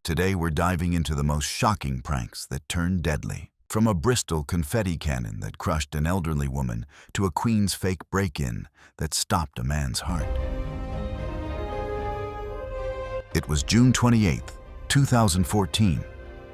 Today we're diving into the most shocking pranks that turned deadly. From a Bristol confetti cannon that crushed an elderly woman to a Queen's fake break-in that stopped a man's heart. It was June 28, 2014,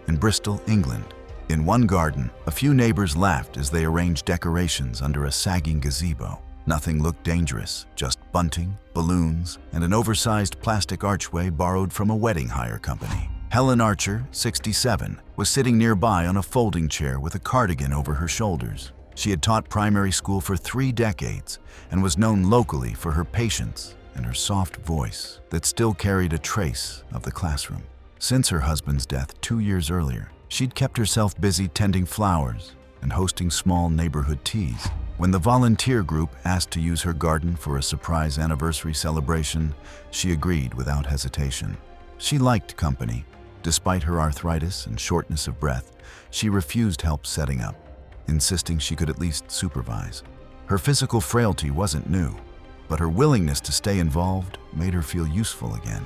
in Bristol, England. In one garden, a few neighbors laughed as they arranged decorations under a sagging gazebo. Nothing looked dangerous, just bunting, balloons, and an oversized plastic archway borrowed from a wedding hire company. Helen Archer, 67, was sitting nearby on a folding chair with a cardigan over her shoulders. She had taught primary school for 3 decades and was known locally for her patience and her soft voice that still carried a trace of the classroom. Since her husband's death 2 years earlier, she'd kept herself busy tending flowers and hosting small neighborhood teas. When the volunteer group asked to use her garden for a surprise anniversary celebration, she agreed without hesitation. She liked company. Despite her arthritis and shortness of breath, she refused help setting up, insisting she could at least supervise. Her physical frailty wasn't new, but her willingness to stay involved made her feel useful again.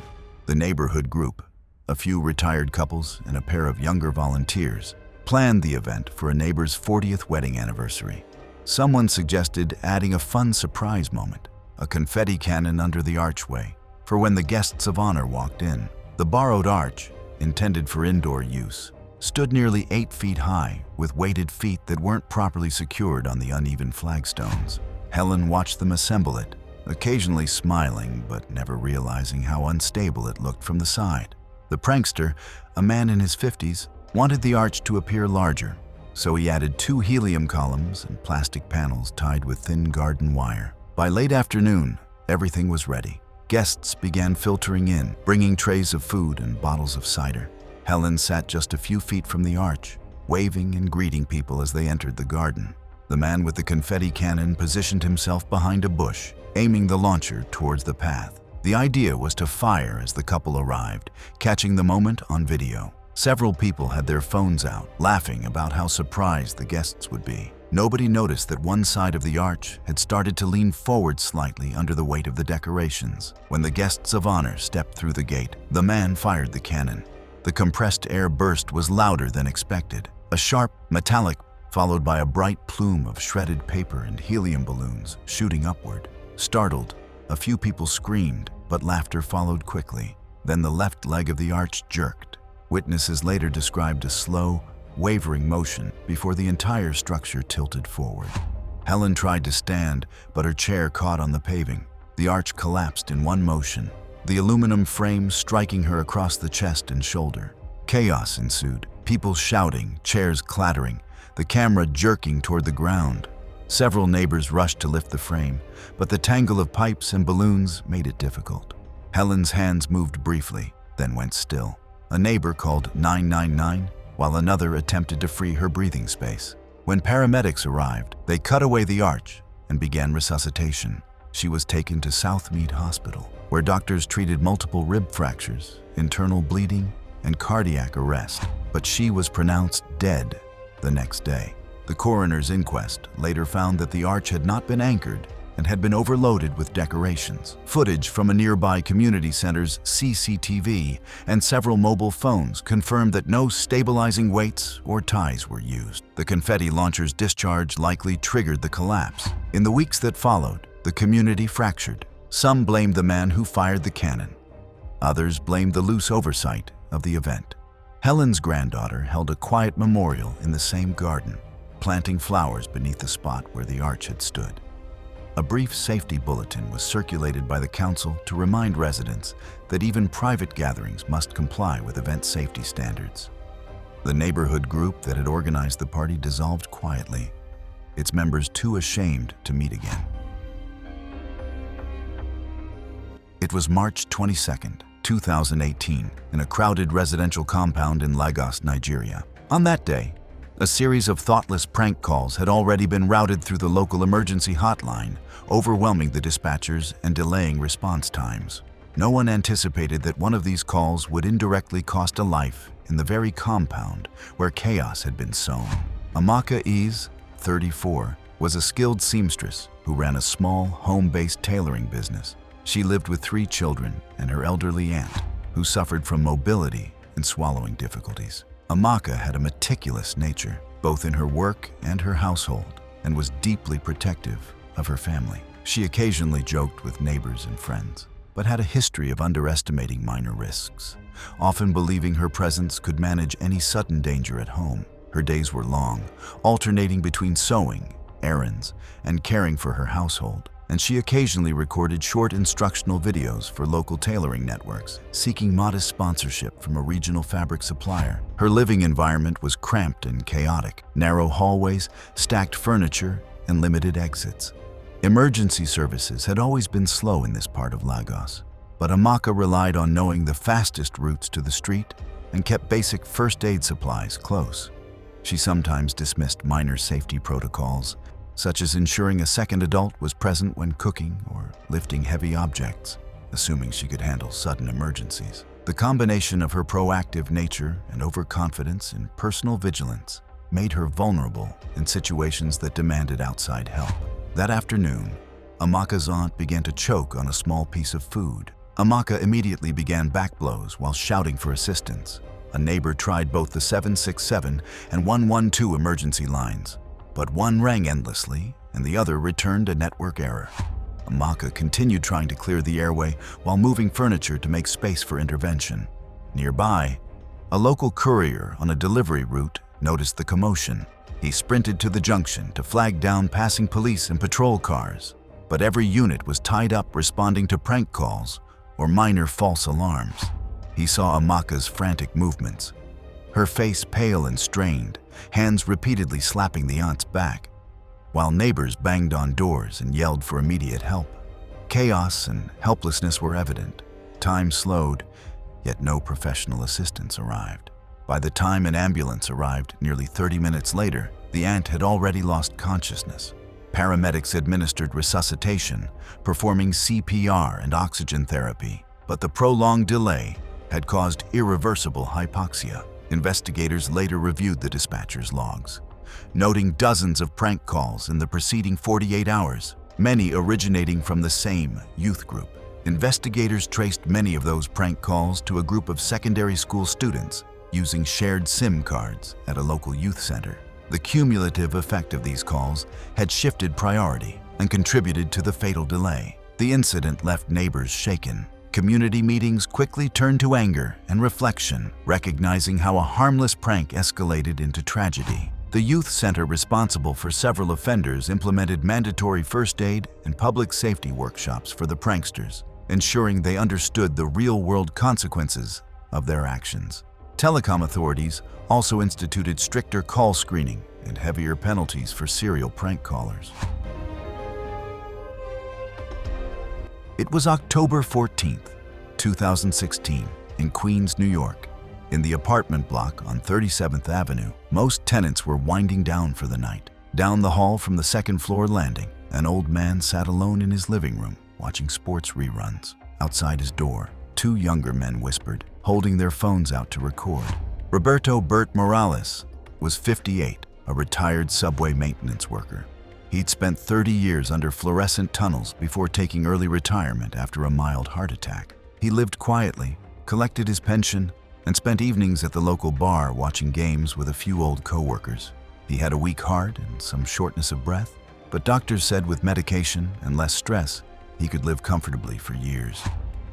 The neighborhood group, a few retired couples and a pair of younger volunteers, planned the event for a neighbor's 40th wedding anniversary. Someone suggested adding a fun surprise moment, a confetti cannon under the archway, for when the guests of honor walked in. The borrowed arch, intended for indoor use, stood nearly 8 feet high with weighted feet that weren't properly secured on the uneven flagstones. Helen watched them assemble it, occasionally smiling but never realizing how unstable it looked from the side. The prankster, a man in his 50s, wanted the arch to appear larger, so he added 2 helium columns and plastic panels tied with thin garden wire. By late afternoon, everything was ready. Guests began filtering in, bringing trays of food and bottles of cider. Helen sat just a few feet from the arch, waving and greeting people as they entered the garden. The man with the confetti cannon positioned himself behind a bush, aiming the launcher towards the path. The idea was to fire as the couple arrived, catching the moment on video. Several people had their phones out, laughing about how surprised the guests would be. Nobody noticed that one side of the arch had started to lean forward slightly under the weight of the decorations. When the guests of honor stepped through the gate, the man fired the cannon. The compressed air burst was louder than expected. A sharp, metallic, followed by a bright plume of shredded paper and helium balloons shooting upward. Startled, a few people screamed, but laughter followed quickly. Then the left leg of the arch jerked. Witnesses later described a slow, wavering motion before the entire structure tilted forward. Helen tried to stand, but her chair caught on the paving. The arch collapsed in one motion, the aluminum frame striking her across the chest and shoulder. Chaos ensued, people shouting, chairs clattering, the camera jerking toward the ground. Several neighbors rushed to lift the frame, but the tangle of pipes and balloons made it difficult. Helen's hands moved briefly, then went still. A neighbor called 999, while another attempted to free her breathing space. When paramedics arrived, they cut away the arch and began resuscitation. She was taken to Southmead Hospital, where doctors treated multiple rib fractures, internal bleeding, and cardiac arrest. But she was pronounced dead the next day. The coroner's inquest later found that the arch had not been anchored and had been overloaded with decorations. Footage from a nearby community center's CCTV and several mobile phones confirmed that no stabilizing weights or ties were used. The confetti launcher's discharge likely triggered the collapse. In the weeks that followed, the community fractured. Some blamed the man who fired the cannon. Others blamed the loose oversight of the event. Helen's granddaughter held a quiet memorial in the same garden, planting flowers beneath the spot where the arch had stood. A brief safety bulletin was circulated by the council to remind residents that even private gatherings must comply with event safety standards. The neighborhood group that had organized the party dissolved quietly, its members too ashamed to meet again. It was March 22, 2018, in a crowded residential compound in Lagos, Nigeria. On that day, a series of thoughtless prank calls had already been routed through the local emergency hotline, overwhelming the dispatchers and delaying response times. No one anticipated that one of these calls would indirectly cost a life in the very compound where chaos had been sown. Amaka Ease, 34, was a skilled seamstress who ran a small, home-based tailoring business. She lived with 3 children and her elderly aunt, who suffered from mobility and swallowing difficulties. Amaka had a meticulous nature, both in her work and her household, and was deeply protective of her family. She occasionally joked with neighbors and friends, but had a history of underestimating minor risks, often believing her presence could manage any sudden danger at home. Her days were long, alternating between sewing, errands, and caring for her household, and she occasionally recorded short instructional videos for local tailoring networks, seeking modest sponsorship from a regional fabric supplier. Her living environment was cramped and chaotic, narrow hallways, stacked furniture, and limited exits. Emergency services had always been slow in this part of Lagos, but Amaka relied on knowing the fastest routes to the street and kept basic first aid supplies close. She sometimes dismissed minor safety protocols, such as ensuring a second adult was present when cooking or lifting heavy objects, assuming she could handle sudden emergencies. The combination of her proactive nature and overconfidence in personal vigilance made her vulnerable in situations that demanded outside help. That afternoon, Amaka's aunt began to choke on a small piece of food. Amaka immediately began back blows while shouting for assistance. A neighbor tried both the 767 and 112 emergency lines, but one rang endlessly and the other returned a network error. Amaka continued trying to clear the airway while moving furniture to make space for intervention. Nearby, a local courier on a delivery route noticed the commotion. He sprinted to the junction to flag down passing police and patrol cars, but every unit was tied up responding to prank calls or minor false alarms. He saw Amaka's frantic movements, her face pale and strained, hands repeatedly slapping the aunt's back, while neighbors banged on doors and yelled for immediate help. Chaos and helplessness were evident. Time slowed, yet no professional assistance arrived. By the time an ambulance arrived nearly 30 minutes later, the aunt had already lost consciousness. Paramedics administered resuscitation, performing CPR and oxygen therapy, but the prolonged delay had caused irreversible hypoxia. Investigators later reviewed the dispatcher's logs, noting dozens of prank calls in the preceding 48 hours, many originating from the same youth group. Investigators traced many of those prank calls to a group of secondary school students using shared SIM cards at a local youth center. The cumulative effect of these calls had shifted priority and contributed to the fatal delay. The incident left neighbors shaken. Community meetings quickly turned to anger and reflection, recognizing how a harmless prank escalated into tragedy. The youth center responsible for several offenders implemented mandatory first aid and public safety workshops for the pranksters, ensuring they understood the real-world consequences of their actions. Telecom authorities also instituted stricter call screening and heavier penalties for serial prank callers. It was October 14th, 2016, in Queens, New York. In the apartment block on 37th Avenue, most tenants were winding down for the night. Down the hall from the second-floor landing, an old man sat alone in his living room, watching sports reruns. Outside his door, two younger men whispered, holding their phones out to record. Roberto Bert Morales was 58, a retired subway maintenance worker. He'd spent 30 years under fluorescent tunnels before taking early retirement after a mild heart attack. He lived quietly, collected his pension, and spent evenings at the local bar watching games with a few old co-workers. He had a weak heart and some shortness of breath, but doctors said with medication and less stress, he could live comfortably for years.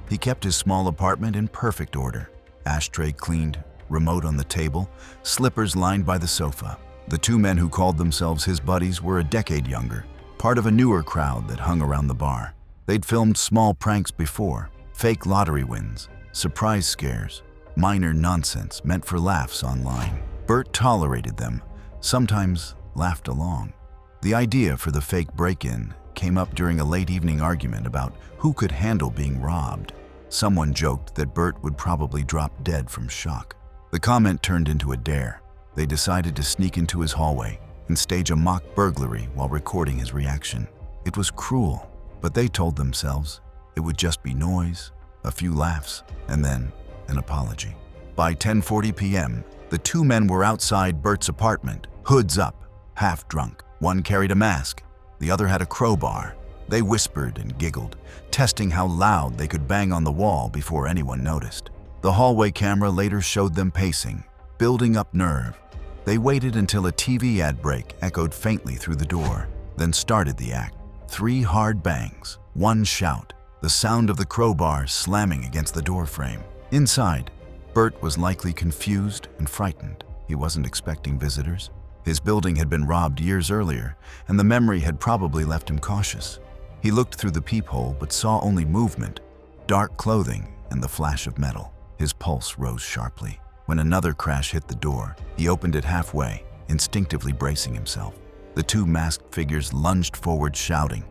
He kept his small apartment in perfect order, ashtray cleaned, remote on the table, slippers lined by the sofa. The two men who called themselves his buddies were a decade younger, part of a newer crowd that hung around the bar. They'd filmed small pranks before, fake lottery wins, surprise scares, minor nonsense meant for laughs online. Bert tolerated them, sometimes laughed along. The idea for the fake break-in came up during a late evening argument about who could handle being robbed. Someone joked that Bert would probably drop dead from shock. The comment turned into a dare. They decided to sneak into his hallway and stage a mock burglary while recording his reaction. It was cruel, but they told themselves it would just be noise, a few laughs, and then an apology. By 10:40 p.m., the two men were outside Bert's apartment, hoods up, half drunk. One carried a mask, the other had a crowbar. They whispered and giggled, testing how loud they could bang on the wall before anyone noticed. The hallway camera later showed them pacing, building up nerve. They waited until a TV ad break echoed faintly through the door, then started the act. 3 hard bangs, 1 shout, the sound of the crowbar slamming against the door frame. Inside, Bert was likely confused and frightened. He wasn't expecting visitors. His building had been robbed years earlier, and the memory had probably left him cautious. He looked through the peephole but saw only movement, dark clothing, and the flash of metal. His pulse rose sharply. When another crash hit the door, he opened it halfway, instinctively bracing himself. The 2 masked figures lunged forward, shouting.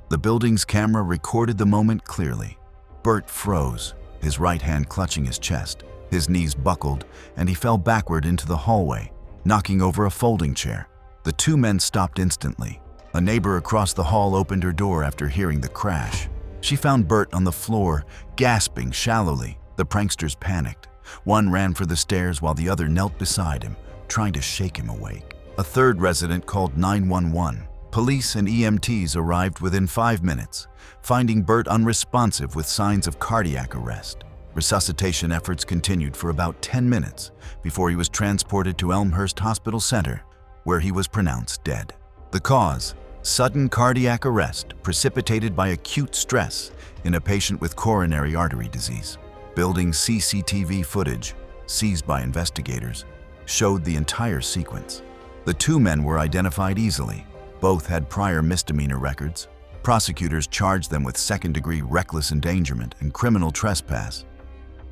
The building's camera recorded the moment clearly. Bert froze, his right hand clutching his chest. His knees buckled, and he fell backward into the hallway, knocking over a folding chair. The 2 men stopped instantly. A neighbor across the hall opened her door after hearing the crash. She found Bert on the floor, gasping shallowly. The pranksters panicked. One ran for the stairs while the other knelt beside him, trying to shake him awake. A third resident called 911. Police and EMTs arrived within 5 minutes, finding Bert unresponsive with signs of cardiac arrest. Resuscitation efforts continued for about 10 minutes before he was transported to Elmhurst Hospital Center, where he was pronounced dead. The cause: sudden cardiac arrest precipitated by acute stress in a patient with coronary artery disease. Building CCTV footage, seized by investigators, showed the entire sequence. The 2 men were identified easily. Both had prior misdemeanor records. Prosecutors charged them with second-degree reckless endangerment and criminal trespass,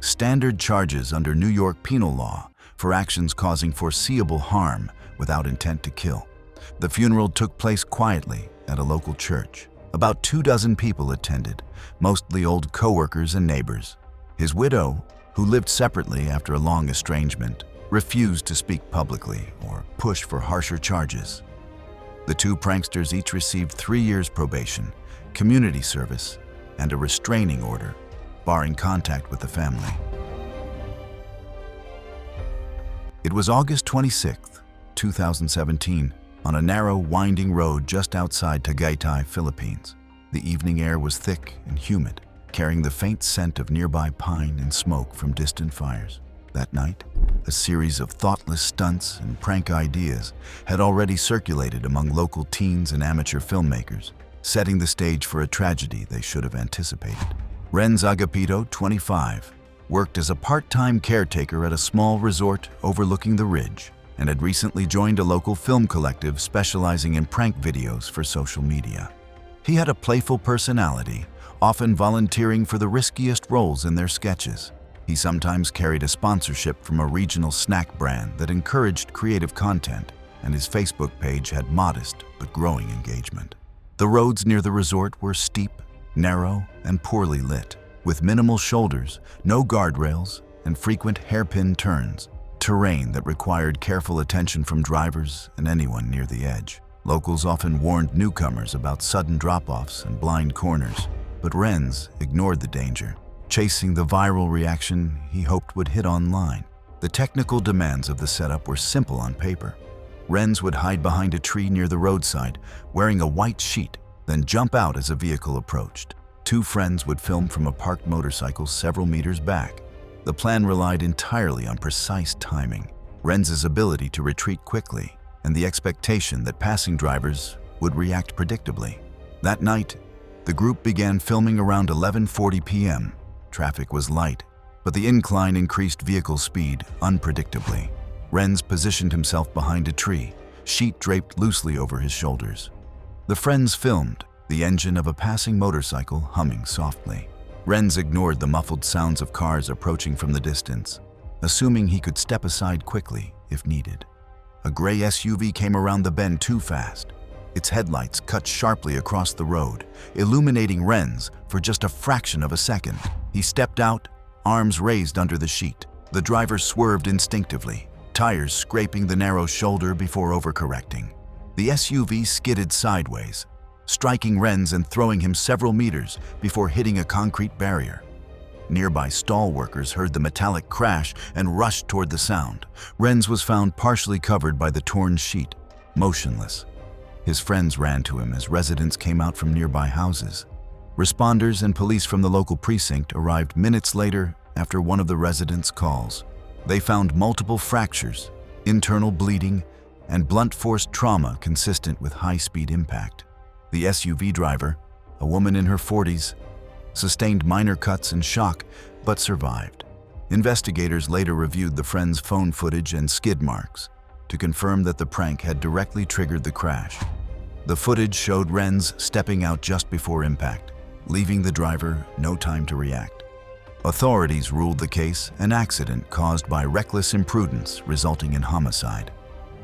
standard charges under New York penal law for actions causing foreseeable harm without intent to kill. The funeral took place quietly at a local church. About 24 people attended, mostly old co-workers and neighbors. His widow, who lived separately after a long estrangement, refused to speak publicly or push for harsher charges. The 2 pranksters each received 3 years probation, community service, and a restraining order, barring contact with the family. It was August 26, 2017, on a narrow, winding road just outside Tagaytay, Philippines. The evening air was thick and humid, carrying the faint scent of nearby pine and smoke from distant fires. That night, a series of thoughtless stunts and prank ideas had already circulated among local teens and amateur filmmakers, setting the stage for a tragedy they should have anticipated. Renz Agapito, 25, worked as a part-time caretaker at a small resort overlooking the ridge and had recently joined a local film collective specializing in prank videos for social media. He had a playful personality, often volunteering for the riskiest roles in their sketches. He sometimes carried a sponsorship from a regional snack brand that encouraged creative content, and his Facebook page had modest but growing engagement. The roads near the resort were steep, narrow, and poorly lit, with minimal shoulders, no guardrails, and frequent hairpin turns, terrain that required careful attention from drivers and anyone near the edge. Locals often warned newcomers about sudden drop-offs and blind corners, but Renz ignored the danger, chasing the viral reaction he hoped would hit online. The technical demands of the setup were simple on paper. Renz would hide behind a tree near the roadside, wearing a white sheet, then jump out as a vehicle approached. 2 friends would film from a parked motorcycle several meters back. The plan relied entirely on precise timing, Renz's ability to retreat quickly, and the expectation that passing drivers would react predictably. That night, the group began filming around 11:40 p.m. Traffic was light, but the incline increased vehicle speed unpredictably. Renz positioned himself behind a tree, sheet draped loosely over his shoulders. The friends filmed, the engine of a passing motorcycle humming softly. Renz ignored the muffled sounds of cars approaching from the distance, assuming he could step aside quickly if needed. A gray SUV came around the bend too fast. Its headlights cut sharply across the road, illuminating Renz for just a fraction of a second. He stepped out, arms raised under the sheet. The driver swerved instinctively, tires scraping the narrow shoulder before overcorrecting. The SUV skidded sideways, striking Renz and throwing him several meters before hitting a concrete barrier. Nearby stall workers heard the metallic crash and rushed toward the sound. Renz was found partially covered by the torn sheet, motionless. His friends ran to him as residents came out from nearby houses. Responders and police from the local precinct arrived minutes later after one of the residents' calls. They found multiple fractures, internal bleeding, and blunt force trauma consistent with high-speed impact. The SUV driver, a woman in her 40s, sustained minor cuts and shock, but survived. Investigators later reviewed the friend's phone footage and skid marks to confirm that the prank had directly triggered the crash. The footage showed Renz stepping out just before impact, leaving the driver no time to react. Authorities ruled the case an accident caused by reckless imprudence resulting in homicide.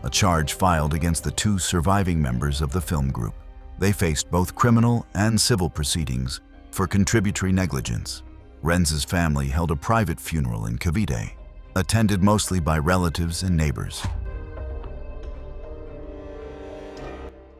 A charge filed against the two surviving members of the film group. They faced both criminal and civil proceedings for contributory negligence. Renz's family held a private funeral in Cavite, attended mostly by relatives and neighbors.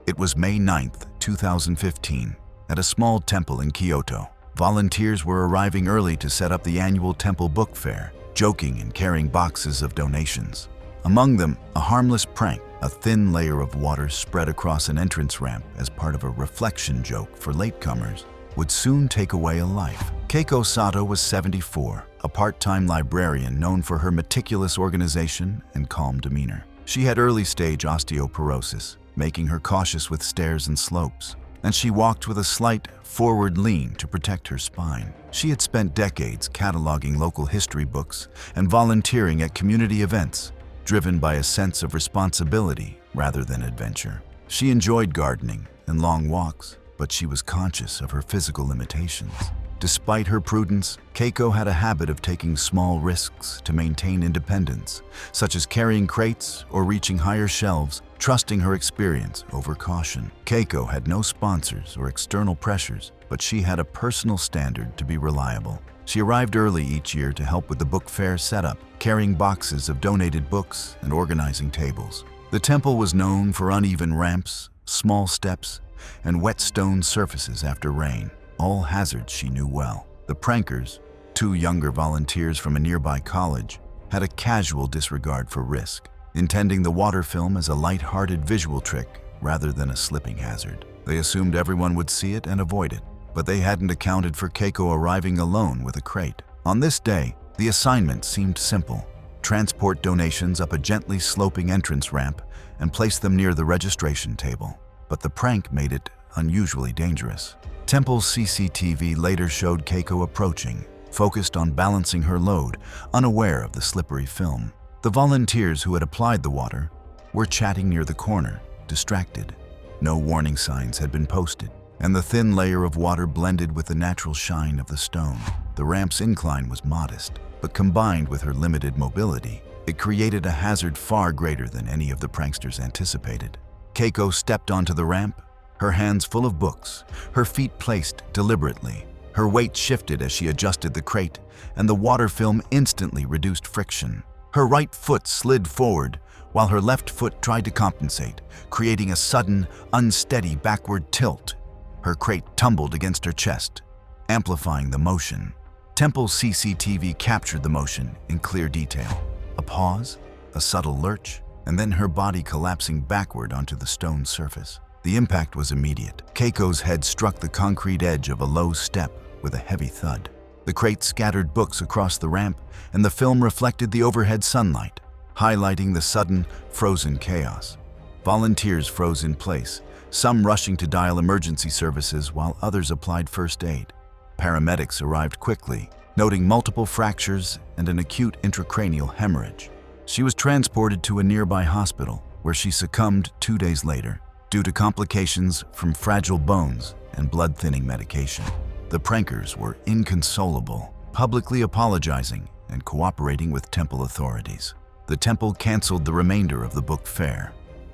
It was May 9, 2015, at a small temple in Kyoto. Volunteers were arriving early to set up the annual temple book fair, joking and carrying boxes of donations. Among them, a harmless prank, a thin layer of water spread across an entrance ramp as part of a reflection joke for latecomers, would soon take away a life. Keiko Sato was 74, a part-time librarian known for her meticulous organization and calm demeanor. She had early-stage osteoporosis, making her cautious with stairs and slopes, and she walked with a slight forward lean to protect her spine. She had spent decades cataloging local history books and volunteering at community events, driven by a sense of responsibility rather than adventure. She enjoyed gardening and long walks, but she was conscious of her physical limitations. Despite her prudence, Keiko had a habit of taking small risks to maintain independence, such as carrying crates or reaching higher shelves, trusting her experience over caution. Keiko had no sponsors or external pressures, but she had a personal standard to be reliable. She arrived early each year to help with the book fair setup, carrying boxes of donated books and organizing tables. The temple was known for uneven ramps, small steps, and wet stone surfaces after rain, all hazards she knew well. The prankers, two younger volunteers from a nearby college, had a casual disregard for risk, intending the water film as a light-hearted visual trick rather than a slipping hazard. They assumed everyone would see it and avoid it, but they hadn't accounted for Keiko arriving alone with a crate. On this day, the assignment seemed simple. Transport donations up a gently sloping entrance ramp and place them near the registration table. But the prank made it unusually dangerous. Temple's CCTV later showed Keiko approaching, focused on balancing her load, unaware of the slippery film. The volunteers who had applied the water were chatting near the corner, distracted. No warning signs had been posted, and the thin layer of water blended with the natural shine of the stone. The ramp's incline was modest, but combined with her limited mobility, it created a hazard far greater than any of the pranksters anticipated. Keiko stepped onto the ramp, her hands full of books, her feet placed deliberately. Her weight shifted as she adjusted the crate, and the water film instantly reduced friction. Her right foot slid forward, while her left foot tried to compensate, creating a sudden, unsteady backward tilt. Her crate tumbled against her chest, amplifying the motion. Temple's CCTV captured the motion in clear detail. A pause, a subtle lurch, and then her body collapsing backward onto the stone surface. The impact was immediate. Keiko's head struck the concrete edge of a low step with a heavy thud. The crate scattered books across the ramp, and the film reflected the overhead sunlight, highlighting the sudden, frozen chaos. Volunteers froze in place, some rushing to dial emergency services while others applied first aid. Paramedics arrived quickly, noting multiple fractures and an acute intracranial hemorrhage. She was transported to a nearby hospital, where she succumbed 2 days later, due to complications from fragile bones and blood-thinning medication. The prankers were inconsolable, publicly apologizing and cooperating with temple authorities. The temple canceled the remainder of the book fair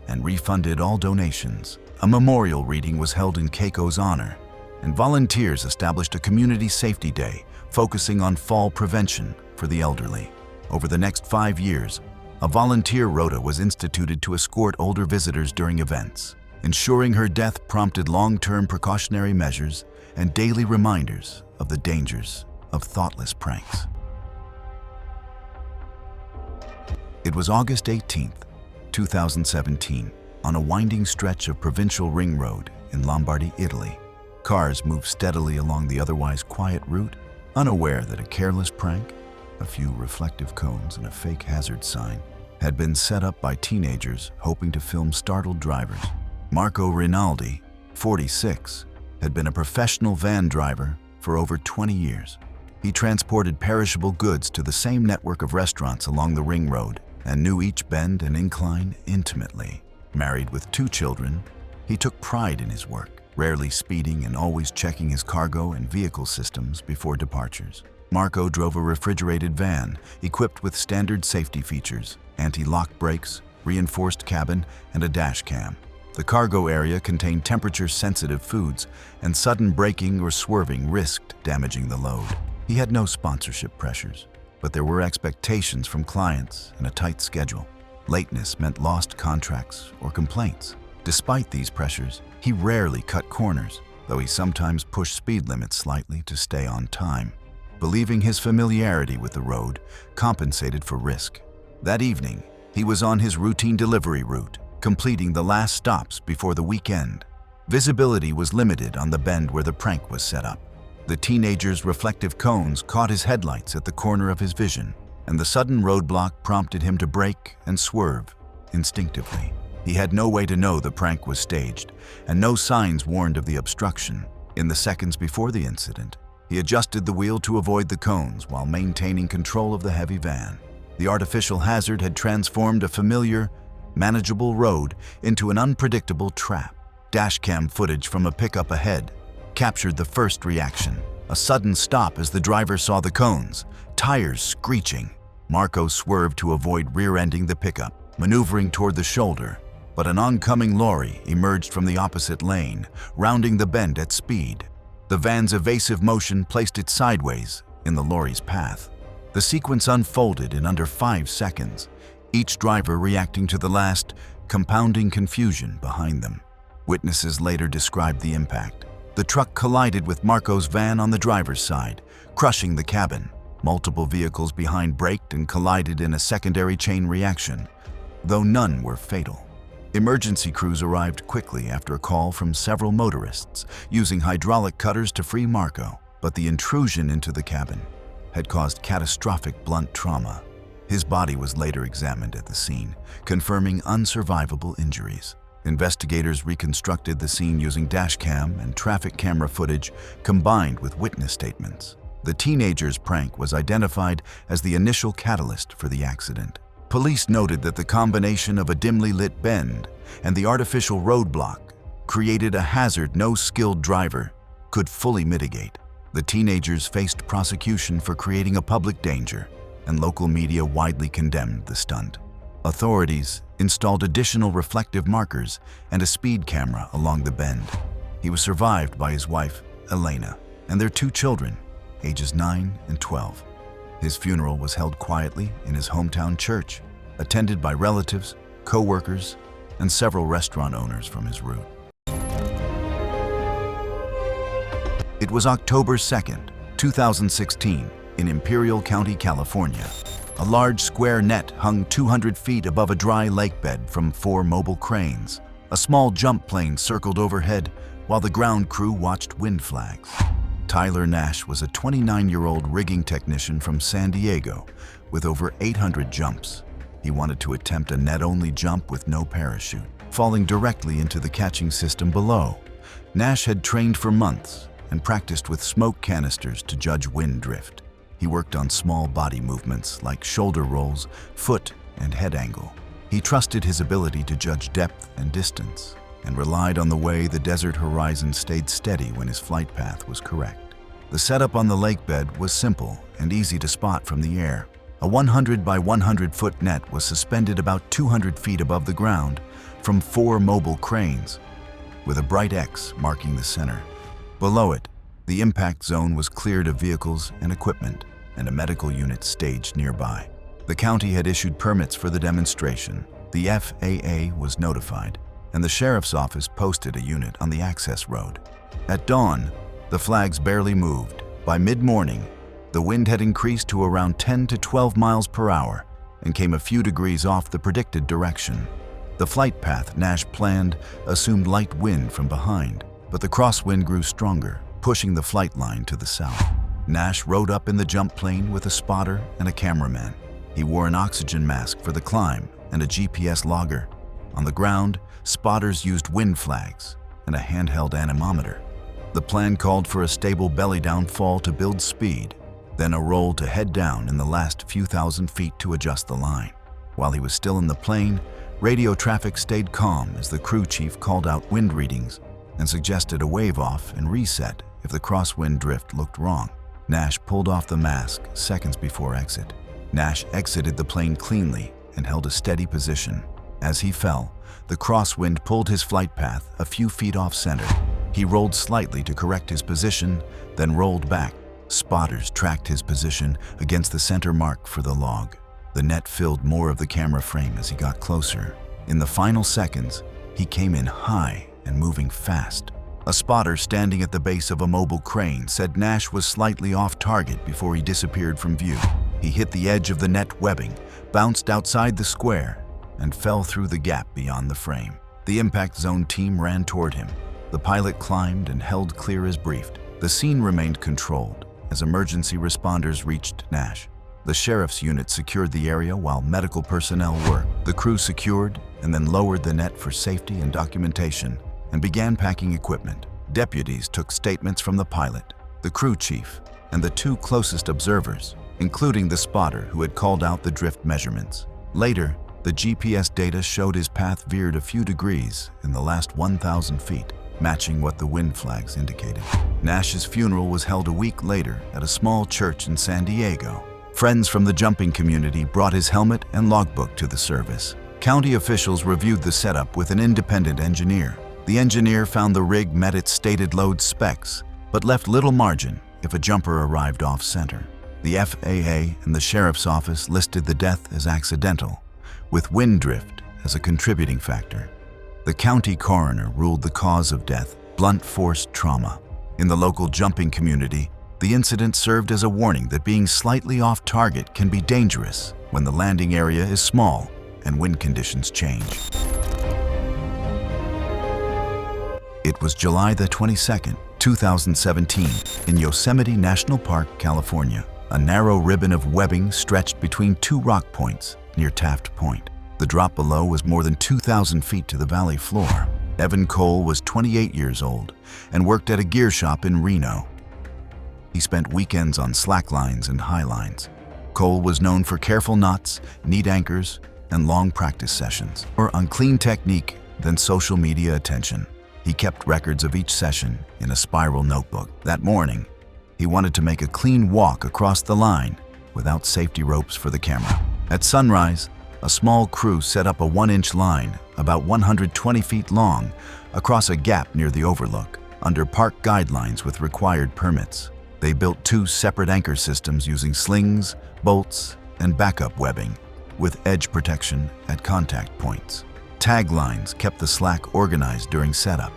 and refunded all donations. A memorial reading was held in Keiko's honor, and volunteers established a community safety day focusing on fall prevention for the elderly. Over the next 5 years, a volunteer rota was instituted to escort older visitors during events. Ensuring her death prompted long-term precautionary measures and daily reminders of the dangers of thoughtless pranks. It was August 18, 2017, on a winding stretch of provincial ring road in Lombardy, Italy. Cars moved steadily along the otherwise quiet route, unaware that a careless prank a few reflective cones and a fake hazard sign, had been set up by teenagers hoping to film startled drivers. Marco Rinaldi, 46, had been a professional van driver for over 20 years. He transported perishable goods to the same network of restaurants along the ring road and knew each bend and incline intimately. Married with 2 children, he took pride in his work, rarely speeding and always checking his cargo and vehicle systems before departures. Marco drove a refrigerated van equipped with standard safety features, anti-lock brakes, reinforced cabin, and a dash cam. The cargo area contained temperature-sensitive foods, and sudden braking or swerving risked damaging the load. He had no sponsorship pressures, but there were expectations from clients and a tight schedule. Lateness meant lost contracts or complaints. Despite these pressures, he rarely cut corners, though he sometimes pushed speed limits slightly to stay on time, believing his familiarity with the road compensated for risk. That evening, he was on his routine delivery route, completing the last stops before the weekend. Visibility was limited on the bend where the prank was set up. The teenager's reflective cones caught his headlights at the corner of his vision, and the sudden roadblock prompted him to brake and swerve instinctively. He had no way to know the prank was staged, and no signs warned of the obstruction. In the seconds before the incident, he adjusted the wheel to avoid the cones while maintaining control of the heavy van. The artificial hazard had transformed a familiar, manageable road into an unpredictable trap. Dashcam footage from a pickup ahead captured the first reaction, a sudden stop as the driver saw the cones, tires screeching. Marco swerved to avoid rear-ending the pickup, maneuvering toward the shoulder, but an oncoming lorry emerged from the opposite lane, rounding the bend at speed. The van's evasive motion placed it sideways in the lorry's path. The sequence unfolded in under 5 seconds, each driver reacting to the last, compounding confusion behind them. Witnesses later described the impact. The truck collided with Marco's van on the driver's side, crushing the cabin. Multiple vehicles behind braked and collided in a secondary chain reaction, though none were fatal. Emergency crews arrived quickly after a call from several motorists, using hydraulic cutters to free Marco, but the intrusion into the cabin had caused catastrophic blunt trauma. His body was later examined at the scene, confirming unsurvivable injuries. Investigators reconstructed the scene using dashcam and traffic camera footage combined with witness statements. The teenager's prank was identified as the initial catalyst for the accident. Police noted that the combination of a dimly lit bend and the artificial roadblock created a hazard no skilled driver could fully mitigate. The teenagers faced prosecution for creating a public danger, and local media widely condemned the stunt. Authorities installed additional reflective markers and a speed camera along the bend. He was survived by his wife, Elena, and their 2 children, ages 9 and 12. His funeral was held quietly in his hometown church, attended by relatives, co-workers, and several restaurant owners from his route. It was October 2nd, 2016, in Imperial County, California. A large square net hung 200 feet above a dry lake bed from 4 mobile cranes. A small jump plane circled overhead while the ground crew watched wind flags. Tyler Nash was a 29-year-old rigging technician from San Diego with over 800 jumps. He wanted to attempt a net-only jump with no parachute, falling directly into the catching system below. Nash had trained for months and practiced with smoke canisters to judge wind drift. He worked on small body movements like shoulder rolls, foot, and head angle. He trusted his ability to judge depth and distance, and relied on the way the desert horizon stayed steady when his flight path was correct. The setup on the lake bed was simple and easy to spot from the air. A 100 by 100 foot net was suspended about 200 feet above the ground from 4 mobile cranes, with a bright X marking the center. Below it, the impact zone was cleared of vehicles and equipment, and a medical unit staged nearby. The county had issued permits for the demonstration. The FAA was notified, and the sheriff's office posted a unit on the access road. At dawn, the flags barely moved. By mid-morning, the wind had increased to around 10 to 12 miles per hour and came a few degrees off the predicted direction. The flight path Nash planned assumed light wind from behind, but the crosswind grew stronger, pushing the flight line to the south. Nash rode up in the jump plane with a spotter and a cameraman. He wore an oxygen mask for the climb and a GPS logger. On the ground, spotters used wind flags and a handheld anemometer. The plan called for a stable belly-down fall to build speed, then a roll to head down in the last few thousand feet to adjust the line. While he was still in the plane, radio traffic stayed calm as the crew chief called out wind readings and suggested a wave off and reset if the crosswind drift looked wrong. Nash pulled off the mask seconds before exit. Nash exited the plane cleanly and held a steady position. As he fell, the crosswind pulled his flight path a few feet off center. He rolled slightly to correct his position, then rolled back. Spotters tracked his position against the center mark for the log. The net filled more of the camera frame as he got closer. In the final seconds, he came in high and moving fast. A spotter standing at the base of a mobile crane said Nash was slightly off target before he disappeared from view. He hit the edge of the net webbing, bounced outside the square, and fell through the gap beyond the frame. The impact zone team ran toward him. The pilot climbed and held clear as briefed. The scene remained controlled as emergency responders reached Nash. The sheriff's unit secured the area while medical personnel worked. The crew secured and then lowered the net for safety and documentation and began packing equipment. Deputies took statements from the pilot, the crew chief, and the two closest observers, including the spotter who had called out the drift measurements. Later, the GPS data showed his path veered a few degrees in the last 1,000 feet, matching what the wind flags indicated. Nash's funeral was held a week later at a small church in San Diego. Friends from the jumping community brought his helmet and logbook to the service. County officials reviewed the setup with an independent engineer. The engineer found the rig met its stated load specs, but left little margin if a jumper arrived off-center. The FAA and the sheriff's office listed the death as accidental, with wind drift as a contributing factor. The county coroner ruled the cause of death blunt force trauma. In the local jumping community, the incident served as a warning that being slightly off target can be dangerous when the landing area is small and wind conditions change. It was July the 22nd, 2017, in Yosemite National Park, California. A narrow ribbon of webbing stretched between two rock points near Taft Point. The drop below was more than 2,000 feet to the valley floor. Evan Cole was 28 years old and worked at a gear shop in Reno. He spent weekends on slacklines and highlines. Cole was known for careful knots, neat anchors, and long practice sessions. More on clean technique than social media attention. He kept records of each session in a spiral notebook. That morning, he wanted to make a clean walk across the line without safety ropes for the camera. At sunrise, a small crew set up a 1-inch line about 120 feet long across a gap near the overlook, under park guidelines with required permits. They built 2 separate anchor systems using slings, bolts, and backup webbing, with edge protection at contact points. Tag lines kept the slack organized during setup.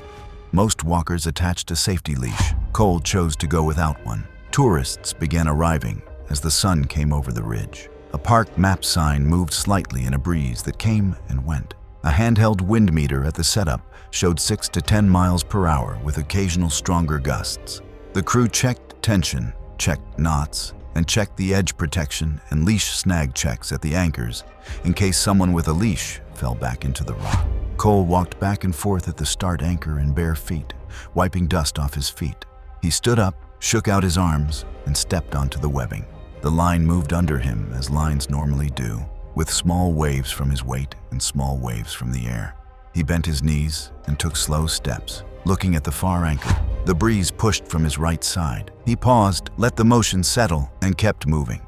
Most walkers attached a safety leash. Cole chose to go without one. Tourists began arriving as the sun came over the ridge. A park map sign moved slightly in a breeze that came and went. A handheld wind meter at the setup showed 6 to 10 miles per hour with occasional stronger gusts. The crew checked tension, checked knots, and checked the edge protection and leash snag checks at the anchors in case someone with a leash fell back into the rock. Cole walked back and forth at the start anchor in bare feet, wiping dust off his feet. He stood up, shook out his arms, and stepped onto the webbing. The line moved under him as lines normally do, with small waves from his weight and small waves from the air. He bent his knees and took slow steps, looking at the far anchor. The breeze pushed from his right side. He paused, let the motion settle, and kept moving.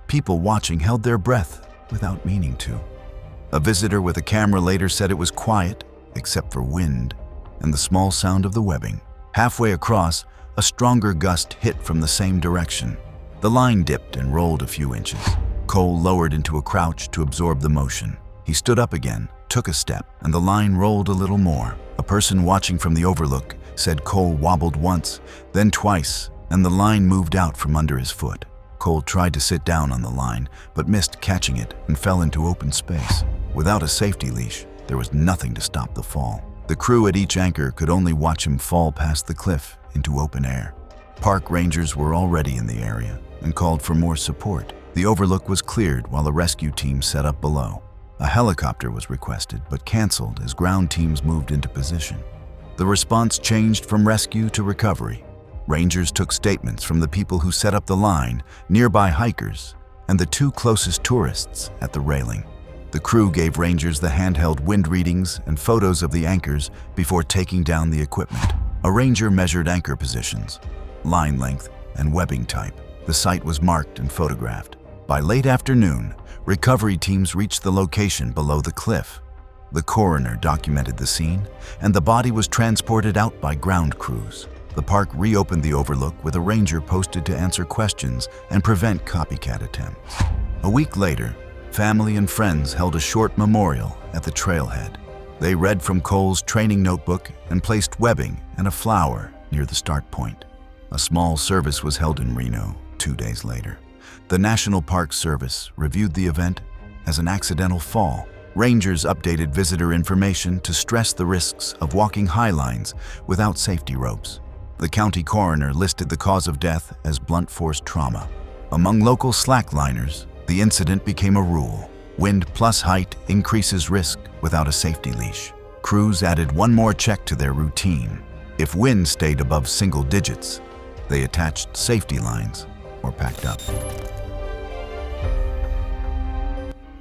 People watching held their breath without meaning to. A visitor with a camera later said it was quiet, except for wind and the small sound of the webbing. Halfway across, a stronger gust hit from the same direction. The line dipped and rolled a few inches. Cole lowered into a crouch to absorb the motion. He stood up again, took a step, and the line rolled a little more. A person watching from the overlook said Cole wobbled once, then twice, and the line moved out from under his foot. Cole tried to sit down on the line, but missed catching it and fell into open space. Without a safety leash, there was nothing to stop the fall. The crew at each anchor could only watch him fall past the cliff into open air. Park rangers were already in the area and called for more support. The overlook was cleared while a rescue team set up below. A helicopter was requested but canceled as ground teams moved into position. The response changed from rescue to recovery. Rangers took statements from the people who set up the line, nearby hikers, and the two closest tourists at the railing. The crew gave rangers the handheld wind readings and photos of the anchors before taking down the equipment. A ranger measured anchor positions, line length, and webbing type. The site was marked and photographed. By late afternoon, recovery teams reached the location below the cliff. The coroner documented the scene, and the body was transported out by ground crews. The park reopened the overlook with a ranger posted to answer questions and prevent copycat attempts. A week later, family and friends held a short memorial at the trailhead. They read from Cole's training notebook and placed webbing and a flower near the start point. A small service was held in Reno 2 days later. The National Park Service reviewed the event as an accidental fall. Rangers updated visitor information to stress the risks of walking high lines without safety ropes. The county coroner listed the cause of death as blunt force trauma. Among local slackliners, the incident became a rule. Wind plus height increases risk without a safety leash. Crews added one more check to their routine. If wind stayed above single digits, they attached safety lines or packed up.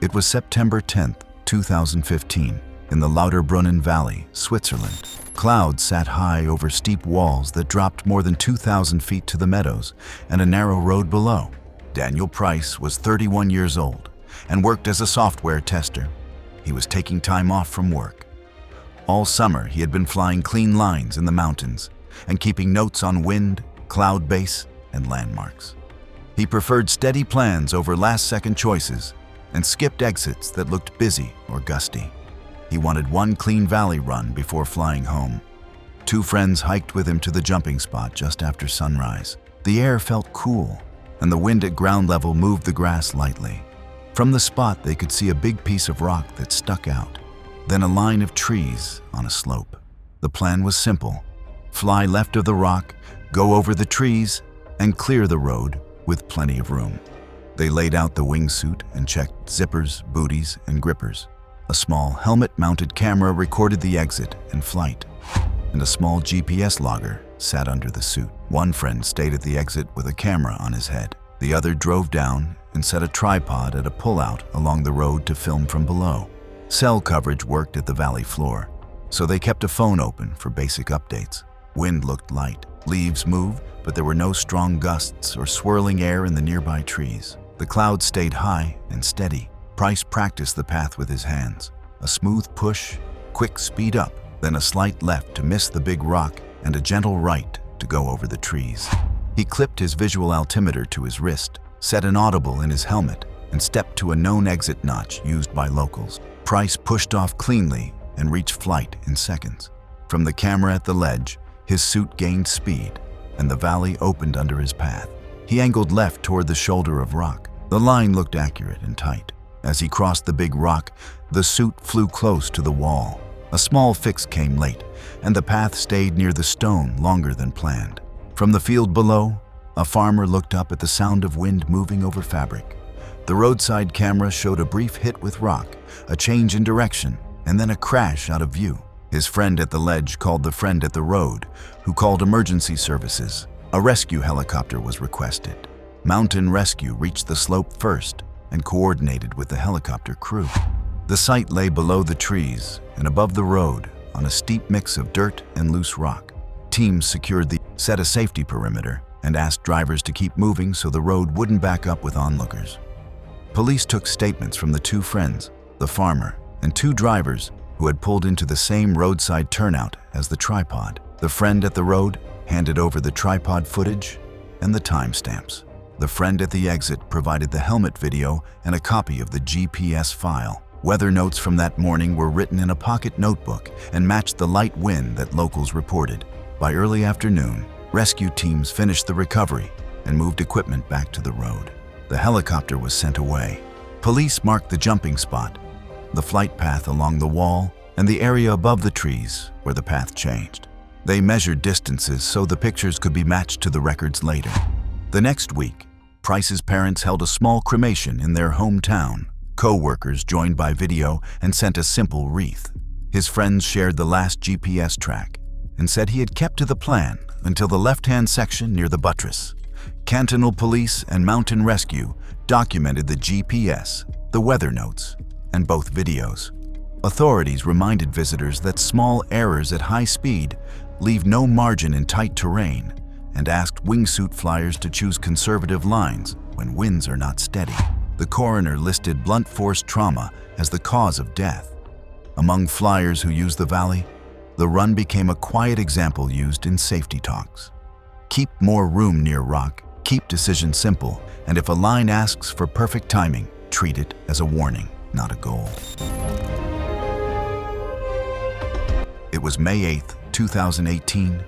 It was September 10, 2015, in the Lauterbrunnen Valley, Switzerland. Clouds sat high over steep walls that dropped more than 2,000 feet to the meadows and a narrow road below. Daniel Price was 31 years old and worked as a software tester. He was taking time off from work. All summer, he had been flying clean lines in the mountains and keeping notes on wind, cloud base, and landmarks. He preferred steady plans over last-second choices and skipped exits that looked busy or gusty. He wanted one clean valley run before flying home. 2 friends hiked with him to the jumping spot just after sunrise. The air felt cool, and the wind at ground level moved the grass lightly. From the spot, they could see a big piece of rock that stuck out, then a line of trees on a slope. The plan was simple: fly left of the rock, go over the trees, and clear the road with plenty of room. They laid out the wingsuit and checked zippers, booties, and grippers. A small helmet-mounted camera recorded the exit and flight, and a small GPS logger sat under the suit. One friend stayed at the exit with a camera on his head. The other drove down and set a tripod at a pullout along the road to film from below. Cell coverage worked at the valley floor, so they kept a phone open for basic updates. Wind looked light. Leaves moved, but there were no strong gusts or swirling air in the nearby trees. The clouds stayed high and steady. Price practiced the path with his hands. A smooth push, quick speed up, then a slight left to miss the big rock, and a gentle right to go over the trees. He clipped his visual altimeter to his wrist, set an audible in his helmet, and stepped to a known exit notch used by locals. Price pushed off cleanly and reached flight in seconds. From the camera at the ledge, his suit gained speed, and the valley opened under his path. He angled left toward the shoulder of rock. The line looked accurate and tight. As he crossed the big rock, the suit flew close to the wall. A small fix came late, and the path stayed near the stone longer than planned. From the field below, a farmer looked up at the sound of wind moving over fabric. The roadside camera showed a brief hit with rock, a change in direction, and then a crash out of view. His friend at the ledge called the friend at the road, who called emergency services. A rescue helicopter was requested. Mountain Rescue reached the slope first and coordinated with the helicopter crew. The site lay below the trees and above the road on a steep mix of dirt and loose rock. Teams set a safety perimeter and asked drivers to keep moving so the road wouldn't back up with onlookers. Police took statements from the 2 friends, the farmer, and 2 drivers who had pulled into the same roadside turnout as the tripod. The friend at the road handed over the tripod footage and the timestamps. The friend at the exit provided the helmet video and a copy of the GPS file. Weather notes from that morning were written in a pocket notebook and matched the light wind that locals reported. By early afternoon, rescue teams finished the recovery and moved equipment back to the road. The helicopter was sent away. Police marked the jumping spot, the flight path along the wall, and the area above the trees where the path changed. They measured distances so the pictures could be matched to the records later. The next week, Price's parents held a small cremation in their hometown. Co-workers joined by video and sent a simple wreath. His friends shared the last GPS track and said he had kept to the plan until the left-hand section near the buttress. Cantonal police and mountain rescue documented the GPS, the weather notes, and both videos. Authorities reminded visitors that small errors at high speed leave no margin in tight terrain and asked wingsuit flyers to choose conservative lines when winds are not steady. The coroner listed blunt force trauma as the cause of death. Among flyers who used the valley, the run became a quiet example used in safety talks. Keep more room near rock, keep decision simple, and if a line asks for perfect timing, treat it as a warning, not a goal. It was May 8, 2018,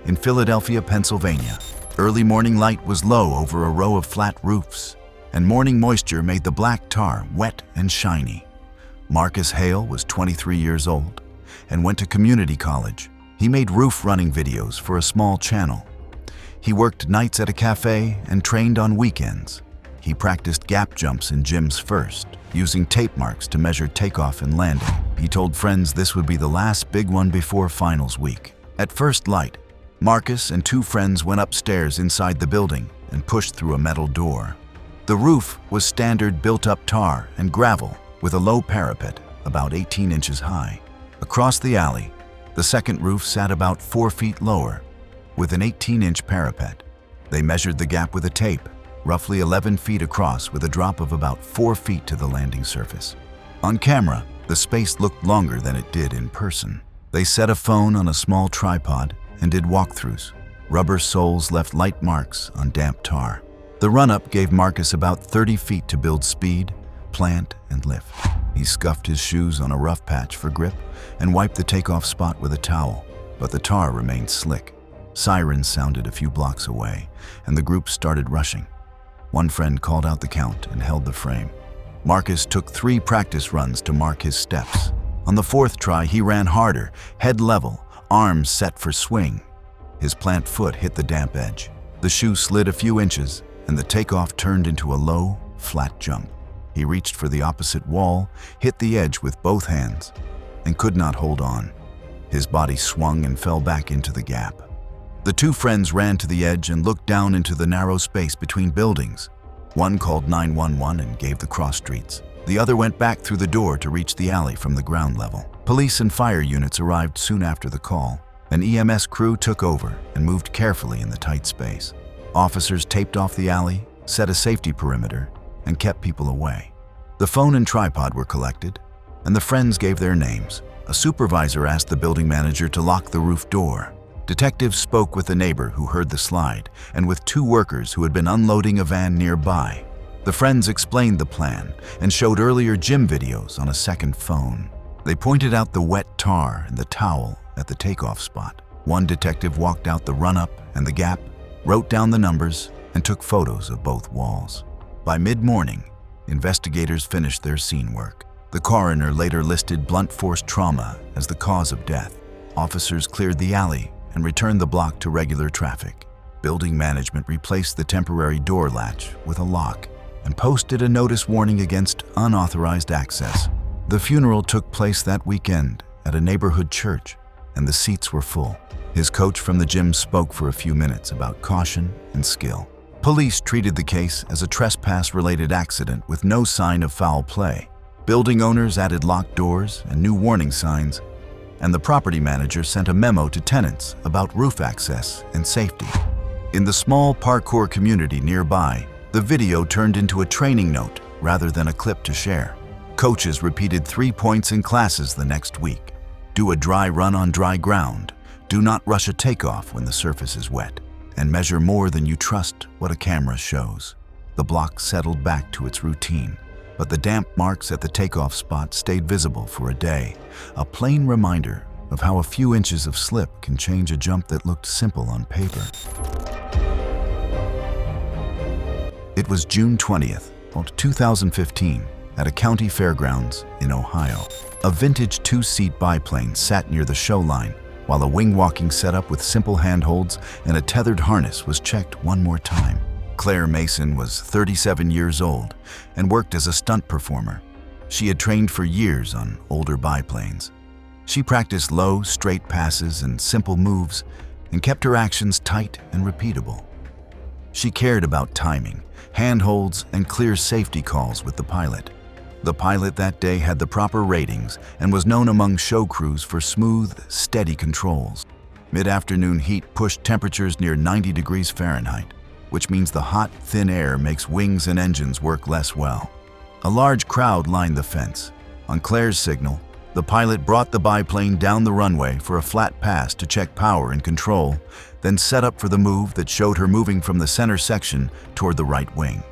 in Philadelphia, Pennsylvania. Early morning light was low over a row of flat roofs, and morning moisture made the black tar wet and shiny. Marcus Hale was 23 years old and went to community college. He made roof running videos for a small channel. He worked nights at a cafe and trained on weekends. He practiced gap jumps in gyms first, using tape marks to measure takeoff and landing. He told friends this would be the last big one before finals week. At first light, Marcus and two friends went upstairs inside the building and pushed through a metal door. The roof was standard built-up tar and gravel with a low parapet about 18 inches high. Across the alley, the second roof sat about 4 feet lower with an 18-inch parapet. They measured the gap with a tape, roughly 11 feet across with a drop of about 4 feet to the landing surface. On camera, the space looked longer than it did in person. They set a phone on a small tripod and did walkthroughs. Rubber soles left light marks on damp tar. The run-up gave Marcus about 30 feet to build speed, plant, and lift. He scuffed his shoes on a rough patch for grip and wiped the takeoff spot with a towel, but the tar remained slick. Sirens sounded a few blocks away, and the group started rushing. One friend called out the count and held the frame. Marcus took 3 practice runs to mark his steps. On the 4th try, he ran harder, head level, arms set for swing. His plant foot hit the damp edge. The shoe slid a few inches, and the takeoff turned into a low, flat jump. He reached for the opposite wall, hit the edge with both hands, and could not hold on. His body swung and fell back into the gap. The two friends ran to the edge and looked down into the narrow space between buildings. One called 911 and gave the cross streets. The other went back through the door to reach the alley from the ground level. Police and fire units arrived soon after the call. An EMS crew took over and moved carefully in the tight space. Officers taped off the alley, set a safety perimeter, and kept people away. The phone and tripod were collected, and the friends gave their names. A supervisor asked the building manager to lock the roof door. Detectives spoke with a neighbor who heard the slide and with 2 workers who had been unloading a van nearby. The friends explained the plan and showed earlier gym videos on a second phone. They pointed out the wet tar and the towel at the takeoff spot. One detective walked out the run-up and the gap, wrote down the numbers, and took photos of both walls. By mid-morning, investigators finished their scene work. The coroner later listed blunt force trauma as the cause of death. Officers cleared the alley and returned the block to regular traffic. Building management replaced the temporary door latch with a lock and posted a notice warning against unauthorized access. The funeral took place that weekend at a neighborhood church, and the seats were full. His coach from the gym spoke for a few minutes about caution and skill. Police treated the case as a trespass-related accident with no sign of foul play. Building owners added locked doors and new warning signs, and the property manager sent a memo to tenants about roof access and safety. In the small parkour community nearby, the video turned into a training note rather than a clip to share. Coaches repeated 3 points in classes the next week. Do a dry run on dry ground. Do not rush a takeoff when the surface is wet. And measure more than you trust what a camera shows. The block settled back to its routine, but the damp marks at the takeoff spot stayed visible for a day, a plain reminder of how a few inches of slip can change a jump that looked simple on paper. It was June 20th, 2015, at a county fairgrounds in Ohio. A vintage 2-seat biplane sat near the show line, while a wing-walking setup with simple handholds and a tethered harness was checked one more time. Claire Mason was 37 years old and worked as a stunt performer. She had trained for years on older biplanes. She practiced low, straight passes and simple moves and kept her actions tight and repeatable. She cared about timing, handholds, and clear safety calls with the pilot. The pilot that day had the proper ratings and was known among show crews for smooth, steady controls. Mid-afternoon heat pushed temperatures near 90 degrees Fahrenheit, which means the hot, thin air makes wings and engines work less well. A large crowd lined the fence. On Claire's signal, the pilot brought the biplane down the runway for a flat pass to check power and control, then set up for the move that showed her moving from the center section toward the right wing.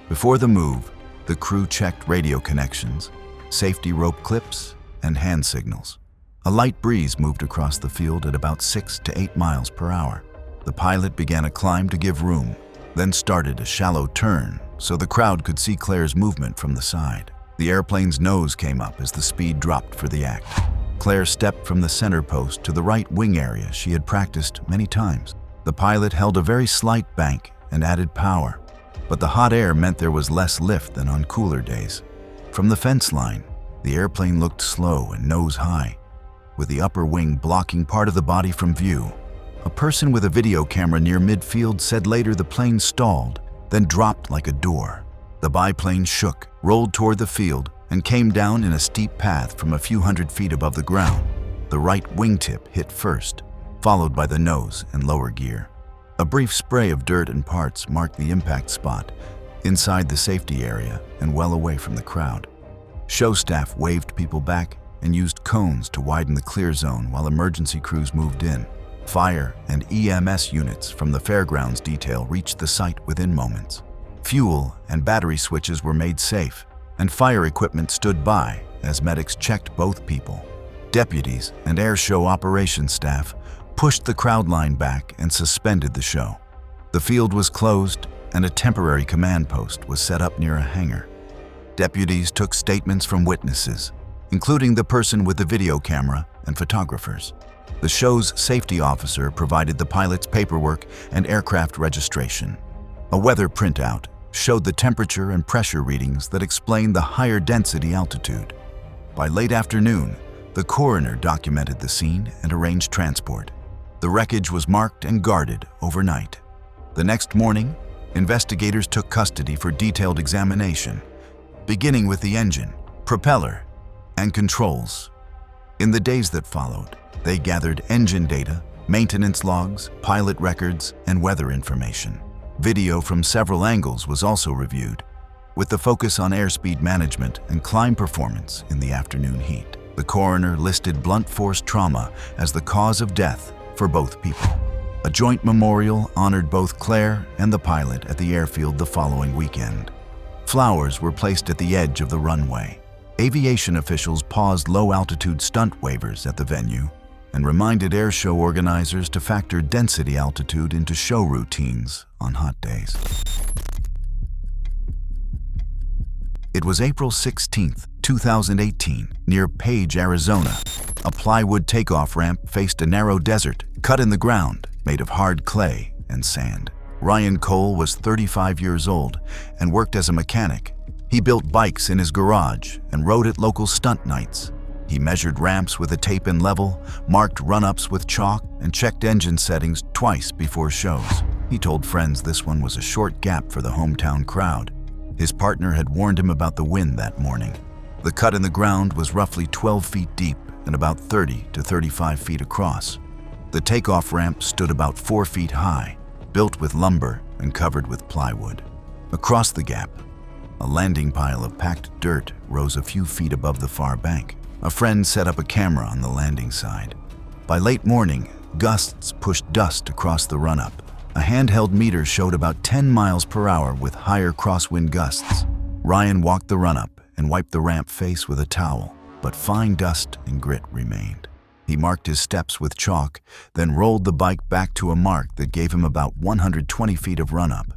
Before the move, the crew checked radio connections, safety rope clips, and hand signals. A light breeze moved across the field at about 6 to 8 miles per hour. The pilot began a climb to give room, then started a shallow turn so the crowd could see Claire's movement from the side. The airplane's nose came up as the speed dropped for the act. Claire stepped from the center post to the right wing area she had practiced many times. The pilot held a very slight bank and added power, but the hot air meant there was less lift than on cooler days. From the fence line, the airplane looked slow and nose high, with the upper wing blocking part of the body from view. A person with a video camera near midfield said later the plane stalled, then dropped like a door. The biplane shook, rolled toward the field, and came down in a steep path from a few hundred feet above the ground. The right wingtip hit first, followed by the nose and lower gear. A brief spray of dirt and parts marked the impact spot, inside the safety area and well away from the crowd. Show staff waved people back and used cones to widen the clear zone while emergency crews moved in. Fire and EMS units from the fairgrounds detail reached the site within moments. Fuel and battery switches were made safe, and fire equipment stood by as medics checked both people. Deputies and air show operations staff pushed the crowd line back and suspended the show. The field was closed and a temporary command post was set up near a hangar. Deputies took statements from witnesses, including the person with the video camera and photographers. The show's safety officer provided the pilot's paperwork and aircraft registration. A weather printout showed the temperature and pressure readings that explained the higher density altitude. By late afternoon, the coroner documented the scene and arranged transport. The wreckage was marked and guarded overnight. The next morning, investigators took custody for detailed examination, beginning with the engine, propeller, and controls. In the days that followed, they gathered engine data, maintenance logs, pilot records, and weather information. Video from several angles was also reviewed, with the focus on airspeed management and climb performance in the afternoon heat. The coroner listed blunt force trauma as the cause of death for both people. A joint memorial honored both Claire and the pilot at the airfield the following weekend. Flowers were placed at the edge of the runway. Aviation officials paused low-altitude stunt waivers at the venue and reminded airshow organizers to factor density altitude into show routines on hot days. It was April 16, 2018, near Page, Arizona. A plywood takeoff ramp faced a narrow desert cut in the ground, made of hard clay and sand. Ryan Cole was 35 years old and worked as a mechanic. He built bikes in his garage and rode at local stunt nights. He measured ramps with a tape and level, marked run-ups with chalk, and checked engine settings twice before shows. He told friends this one was a short gap for the hometown crowd. His partner had warned him about the wind that morning. The cut in the ground was roughly 12 feet deep and about 30 to 35 feet across. The takeoff ramp stood about 4 feet high, built with lumber and covered with plywood. Across the gap, a landing pile of packed dirt rose a few feet above the far bank. A friend set up a camera on the landing side. By late morning, gusts pushed dust across the run-up. A handheld meter showed about 10 miles per hour with higher crosswind gusts. Ryan walked the run-up and wiped the ramp face with a towel, but fine dust and grit remained. He marked his steps with chalk, then rolled the bike back to a mark that gave him about 120 feet of run-up.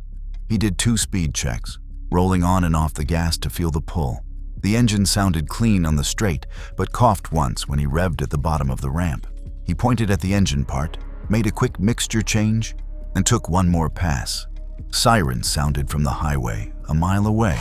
He did 2 speed checks, rolling on and off the gas to feel the pull. The engine sounded clean on the straight, but coughed once when he revved at the bottom of the ramp. He pointed at the engine part, made a quick mixture change, and took one more pass. Sirens sounded from the highway, a mile away.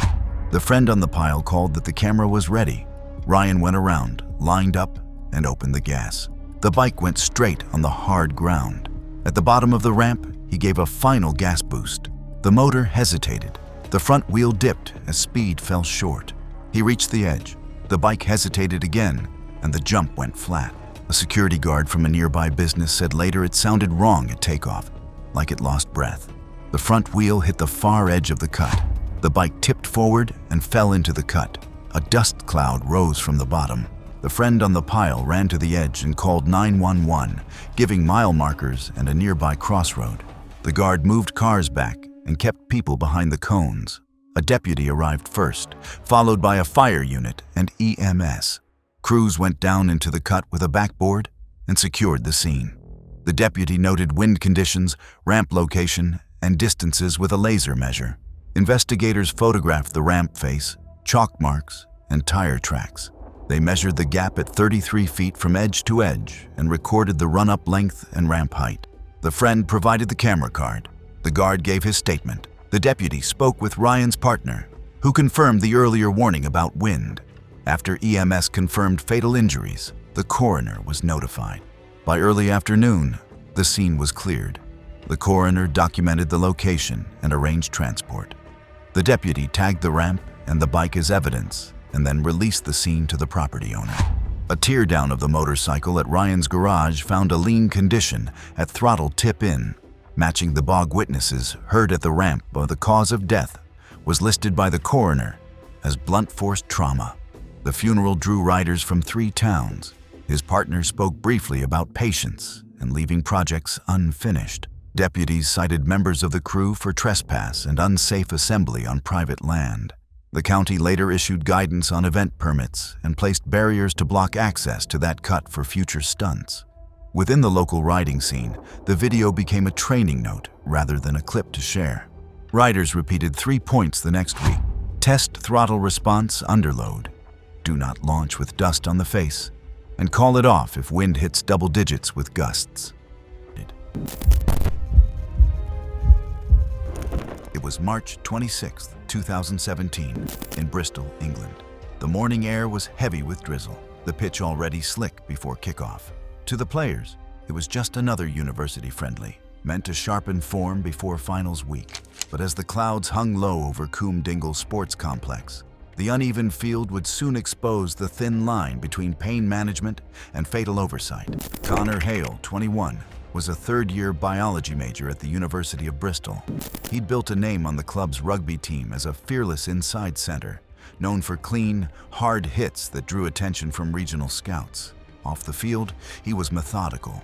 The friend on the pile called that the camera was ready. Ryan went around, lined up, and opened the gas. The bike went straight on the hard ground. At the bottom of the ramp, he gave a final gas boost. The motor hesitated. The front wheel dipped as speed fell short. He reached the edge. The bike hesitated again, and the jump went flat. A security guard from a nearby business said later it sounded wrong at takeoff, like it lost breath. The front wheel hit the far edge of the cut. The bike tipped forward and fell into the cut. A dust cloud rose from the bottom. The friend on the pile ran to the edge and called 911, giving mile markers and a nearby crossroad. The guard moved cars back and kept people behind the cones. A deputy arrived first, followed by a fire unit and EMS. Crews went down into the cut with a backboard and secured the scene. The deputy noted wind conditions, ramp location, and distances with a laser measure. Investigators photographed the ramp face, chalk marks, and tire tracks. They measured the gap at 33 feet from edge to edge and recorded the run-up length and ramp height. The friend provided the camera card. The guard gave his statement. The deputy spoke with Ryan's partner, who confirmed the earlier warning about wind. After EMS confirmed fatal injuries, the coroner was notified. By early afternoon, the scene was cleared. The coroner documented the location and arranged transport. The deputy tagged the ramp and the bike as evidence and then released the scene to the property owner. A teardown of the motorcycle at Ryan's garage found a lean condition at throttle tip-in. Matching the bog witnesses heard at the ramp, but the cause of death was listed by the coroner as blunt force trauma. The funeral drew riders from 3 towns. His partner spoke briefly about patience and leaving projects unfinished. Deputies cited members of the crew for trespass and unsafe assembly on private land. The county later issued guidance on event permits and placed barriers to block access to that cut for future stunts. Within the local riding scene, the video became a training note rather than a clip to share. Riders repeated 3 points the next week. Test throttle response underload. Do not launch with dust on the face. And call it off if wind hits double digits with gusts. It was March 26, 2017, in Bristol, England. The morning air was heavy with drizzle, the pitch already slick before kickoff. To the players, it was just another university-friendly, meant to sharpen form before finals week. But as the clouds hung low over Coombe Dingle Sports Complex, the uneven field would soon expose the thin line between pain management and fatal oversight. Connor Hale, 21, was a third-year biology major at the University of Bristol. He'd built a name on the club's rugby team as a fearless inside center, known for clean, hard hits that drew attention from regional scouts. Off the field, he was methodical,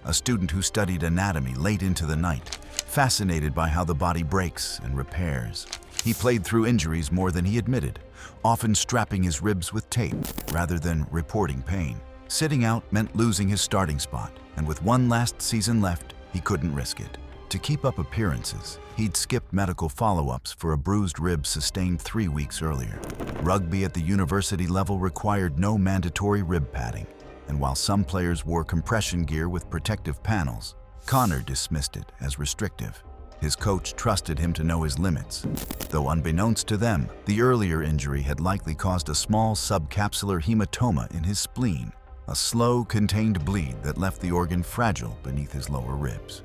a student who studied anatomy late into the night, fascinated by how the body breaks and repairs. He played through injuries more than he admitted, often strapping his ribs with tape rather than reporting pain. Sitting out meant losing his starting spot, and with one last season left, he couldn't risk it. To keep up appearances, he'd skipped medical follow-ups for a bruised rib sustained 3 weeks earlier. Rugby at the university level required no mandatory rib padding, and while some players wore compression gear with protective panels, Connor dismissed it as restrictive. His coach trusted him to know his limits, though unbeknownst to them, the earlier injury had likely caused a small subcapsular hematoma in his spleen, a slow, contained bleed that left the organ fragile beneath his lower ribs.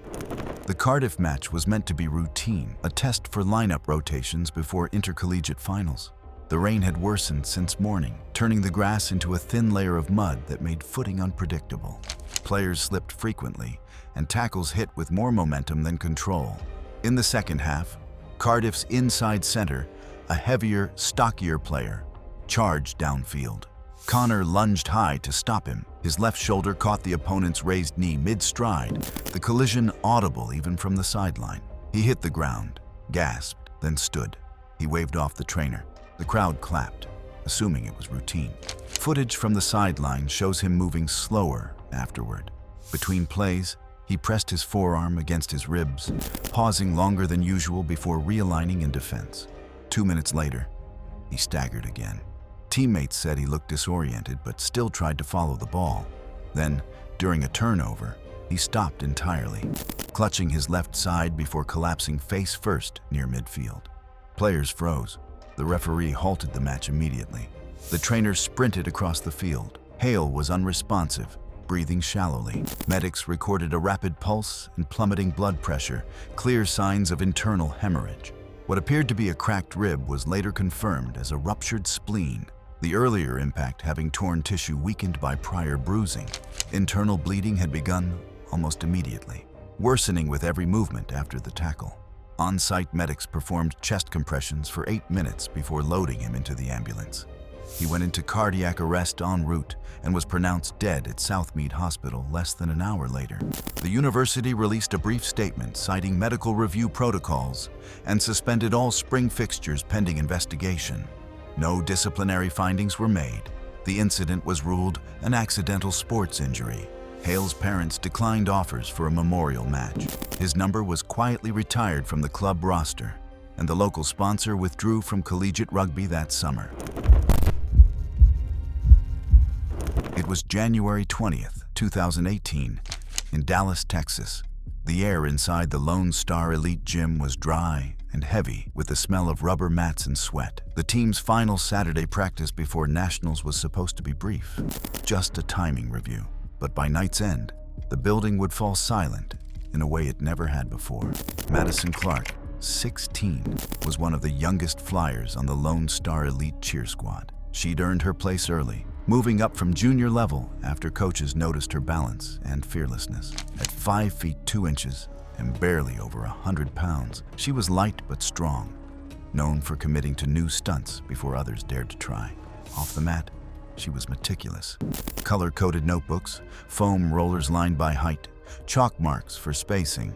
The Cardiff match was meant to be routine, a test for lineup rotations before intercollegiate finals. The rain had worsened since morning, turning the grass into a thin layer of mud that made footing unpredictable. Players slipped frequently, and tackles hit with more momentum than control. In the second half, Cardiff's inside center, a heavier, stockier player, charged downfield. Connor lunged high to stop him. His left shoulder caught the opponent's raised knee mid-stride, the collision audible even from the sideline. He hit the ground, gasped, then stood. He waved off the trainer. The crowd clapped, assuming it was routine. Footage from the sideline shows him moving slower afterward. Between plays, he pressed his forearm against his ribs, pausing longer than usual before realigning in defense. 2 minutes later, he staggered again. Teammates said he looked disoriented but still tried to follow the ball. Then, During a turnover, he stopped entirely, clutching his left side before collapsing face first near midfield. Players froze. The referee halted the match immediately. The trainer sprinted across the field. Hale was unresponsive, breathing shallowly. Medics recorded a rapid pulse and plummeting blood pressure, clear signs of internal hemorrhage. What appeared to be a cracked rib was later confirmed as a ruptured spleen, the earlier impact having torn tissue weakened by prior bruising. Internal bleeding had begun almost immediately, worsening with every movement after the tackle. On-site medics performed chest compressions for 8 minutes before loading him into the ambulance. He went into cardiac arrest en route and was pronounced dead at Southmead Hospital less than an hour later. The university released a brief statement citing medical review protocols and suspended all spring fixtures pending investigation. No disciplinary findings were made. The incident was ruled an accidental sports injury. Hale's parents declined offers for a memorial match. His number was quietly retired from the club roster, and the local sponsor withdrew from collegiate rugby that summer. It was January 20th, 2018, in Dallas, Texas. The air inside the Lone Star Elite Gym was dry and heavy with the smell of rubber mats and sweat. The team's final Saturday practice before Nationals was supposed to be brief, just a timing review. But by night's end, the building would fall silent in a way it never had before. Madison Clark, 16, was one of the youngest flyers on the Lone Star Elite cheer squad. She'd earned her place early, moving up from junior level after coaches noticed her balance and fearlessness. At 5 feet 2 inches and barely over 100 pounds, she was light but strong, known for committing to new stunts before others dared to try. Off the mat, she was meticulous. Color-coded notebooks, foam rollers lined by height, chalk marks for spacing.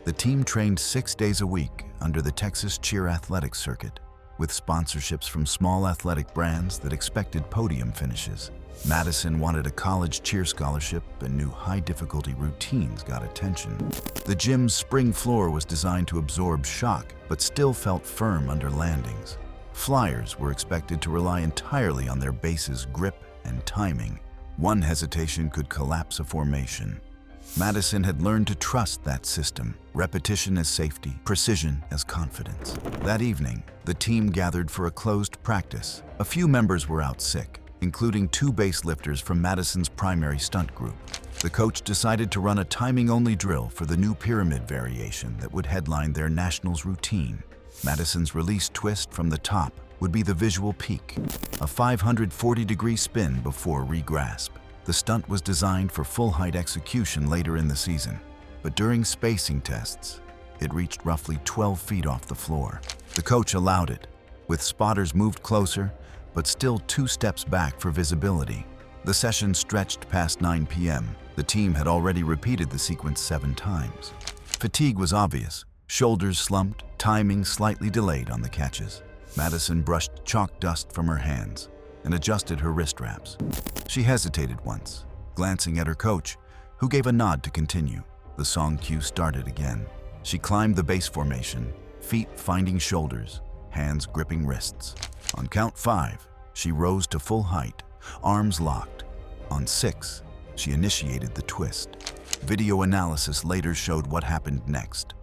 The team trained 6 days a week under the Texas Cheer Athletics circuit, with sponsorships from small athletic brands that expected podium finishes. Madison wanted a college cheer scholarship and knew high-difficulty routines got attention. The gym's spring floor was designed to absorb shock, but still felt firm under landings. Flyers were expected to rely entirely on their base's grip and timing. One hesitation could collapse a formation. Madison had learned to trust that system, repetition as safety, precision as confidence. That evening, the team gathered for a closed practice. A few members were out sick, including 2 base lifters from Madison's primary stunt group. The coach decided to run a timing-only drill for the new pyramid variation that would headline their Nationals routine. Madison's release twist from the top would be the visual peak, a 540-degree spin before re-grasp. The stunt was designed for full-height execution later in the season, but during spacing tests, it reached roughly 12 feet off the floor. The coach allowed it, with spotters moved closer, but still 2 steps back for visibility. The session stretched past 9 p.m. The team had already repeated the sequence 7 times. Fatigue was obvious. Shoulders slumped, timing slightly delayed on the catches. Madison brushed chalk dust from her hands and adjusted her wrist wraps. She hesitated once, glancing at her coach, who gave a nod to continue. The song cue started again. She climbed the base formation, feet finding shoulders, hands gripping wrists. On count 5, she rose to full height, arms locked. On 6, she initiated the twist. Video analysis later showed what happened next.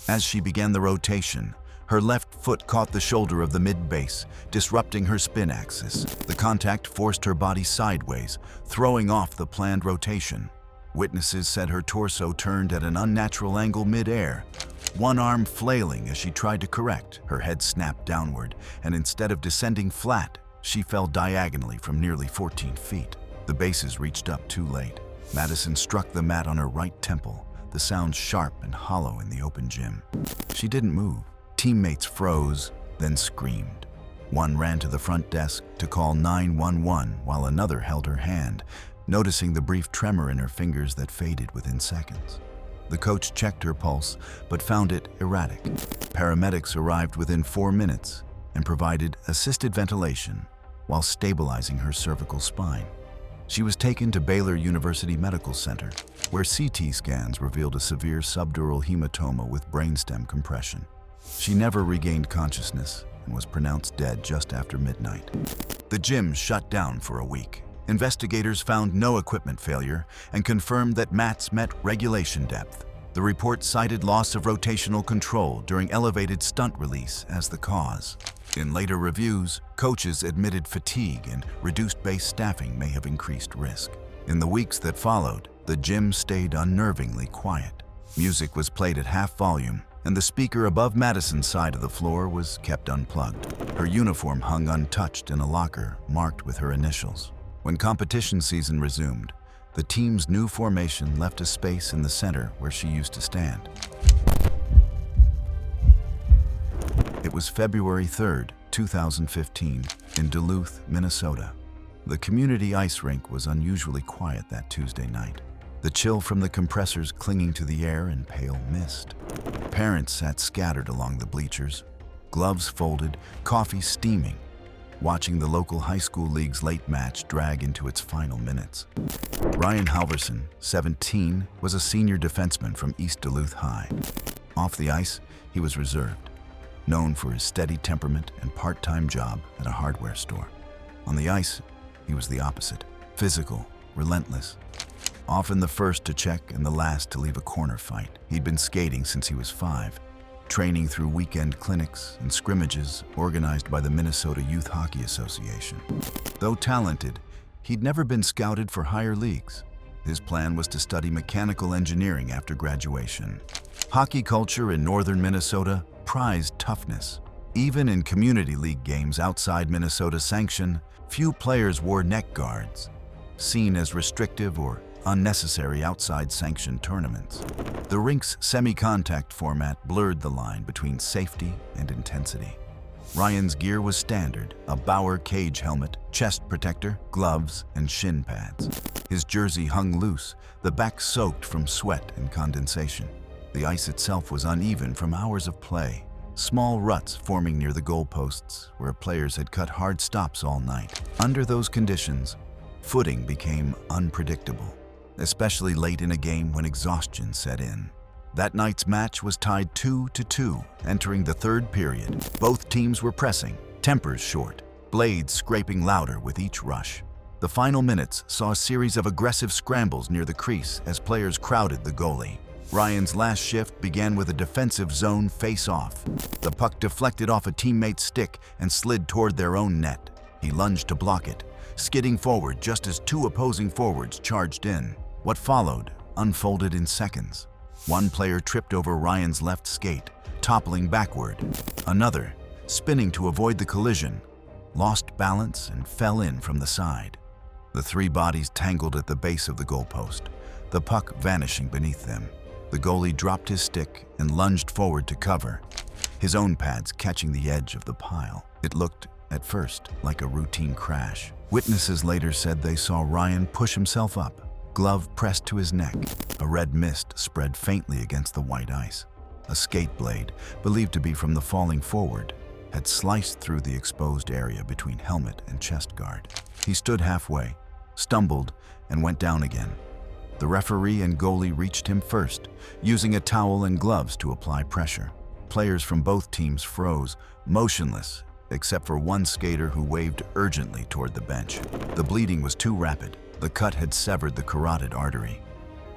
As she began the rotation, her left foot caught the shoulder of the mid-base, disrupting her spin axis. The contact forced her body sideways, throwing off the planned rotation. Witnesses said her torso turned at an unnatural angle mid-air, one arm flailing as she tried to correct. Her head snapped downward, and instead of descending flat, she fell diagonally from nearly 14 feet. The bases reached up too late. Madison struck the mat on her right temple, the sound sharp and hollow in the open gym. She didn't move. Teammates froze, then screamed. One ran to the front desk to call 911 while another held her hand, noticing the brief tremor in her fingers that faded within seconds. The coach checked her pulse, but found it erratic. Paramedics arrived within 4 minutes and provided assisted ventilation while stabilizing her cervical spine. She was taken to Baylor University Medical Center, where CT scans revealed a severe subdural hematoma with brainstem compression. She never regained consciousness and was pronounced dead just after midnight. The gym shut down for a week, Investigators found no equipment failure and confirmed that mats met regulation depth. The report cited loss of rotational control during elevated stunt release as the cause. In later reviews, coaches admitted fatigue and reduced base staffing may have increased risk. In the weeks that followed, the gym stayed unnervingly quiet. Music was played at half volume, and the speaker above Madison's side of the floor was kept unplugged. Her uniform hung untouched in a locker marked with her initials. When competition season resumed, the team's new formation left a space in the center where she used to stand. It was February 3, 2015, in Duluth, Minnesota. The community ice rink was unusually quiet that Tuesday night, the chill from the compressors clinging to the air in pale mist. Parents sat scattered along the bleachers, gloves folded, coffee steaming, watching the local high school league's late match drag into its final minutes. Ryan Halverson, 17, was a senior defenseman from East Duluth High. Off the ice, he was reserved, known for his steady temperament and part-time job at a hardware store. On the ice, he was the opposite, physical, relentless, often the first to check and the last to leave a corner fight. He'd been skating since he was 5, training through weekend clinics and scrimmages organized by the Minnesota Youth Hockey Association. Though talented, he'd never been scouted for higher leagues. His plan was to study mechanical engineering after graduation. Hockey culture in northern Minnesota prized toughness. Even in community league games outside Minnesota's sanction, few players wore neck guards, seen as restrictive or unnecessary outside sanctioned tournaments. The rink's semi-contact format blurred the line between safety and intensity. Ryan's gear was standard: a Bauer cage helmet, chest protector, gloves, and shin pads. His jersey hung loose, the back soaked from sweat and condensation. The ice itself was uneven from hours of play, small ruts forming near the goalposts where players had cut hard stops all night. Under those conditions, footing became unpredictable, especially late in a game when exhaustion set in. That night's match was tied 2-2, entering the third period. Both teams were pressing, tempers short, blades scraping louder with each rush. The final minutes saw a series of aggressive scrambles near the crease as players crowded the goalie. Ryan's last shift began with a defensive zone face-off. The puck deflected off a teammate's stick and slid toward their own net. He lunged to block it, skidding forward just as 2 opposing forwards charged in. What followed unfolded in seconds. One player tripped over Ryan's left skate, toppling backward. Another, spinning to avoid the collision, lost balance and fell in from the side. The 3 bodies tangled at the base of the goalpost, the puck vanishing beneath them. The goalie dropped his stick and lunged forward to cover, his own pads catching the edge of the pile. It looked, at first, like a routine crash. Witnesses later said they saw Ryan push himself up, glove pressed to his neck. A red mist spread faintly against the white ice. A skate blade, believed to be from the falling forward, had sliced through the exposed area between helmet and chest guard. He stood halfway, stumbled, and went down again. The referee and goalie reached him first, using a towel and gloves to apply pressure. Players from both teams froze, motionless, except for one skater who waved urgently toward the bench. The bleeding was too rapid. The cut had severed the carotid artery.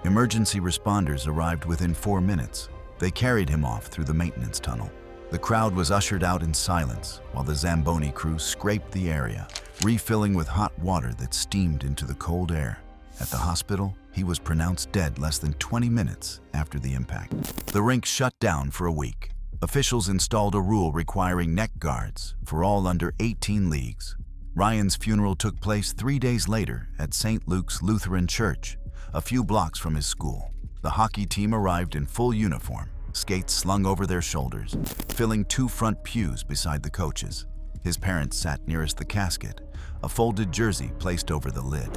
Emergency responders arrived within 4 minutes. They carried him off through the maintenance tunnel. The crowd was ushered out in silence while the Zamboni crew scraped the area, refilling with hot water that steamed into the cold air. At the hospital, he was pronounced dead less than 20 minutes after the impact. The rink shut down for a week. Officials installed a rule requiring neck guards for all under 18 leagues. Ryan's funeral took place 3 days later at St. Luke's Lutheran Church, a few blocks from his school. The hockey team arrived in full uniform, skates slung over their shoulders, filling 2 front pews beside the coaches. His parents sat nearest the casket, a folded jersey placed over the lid.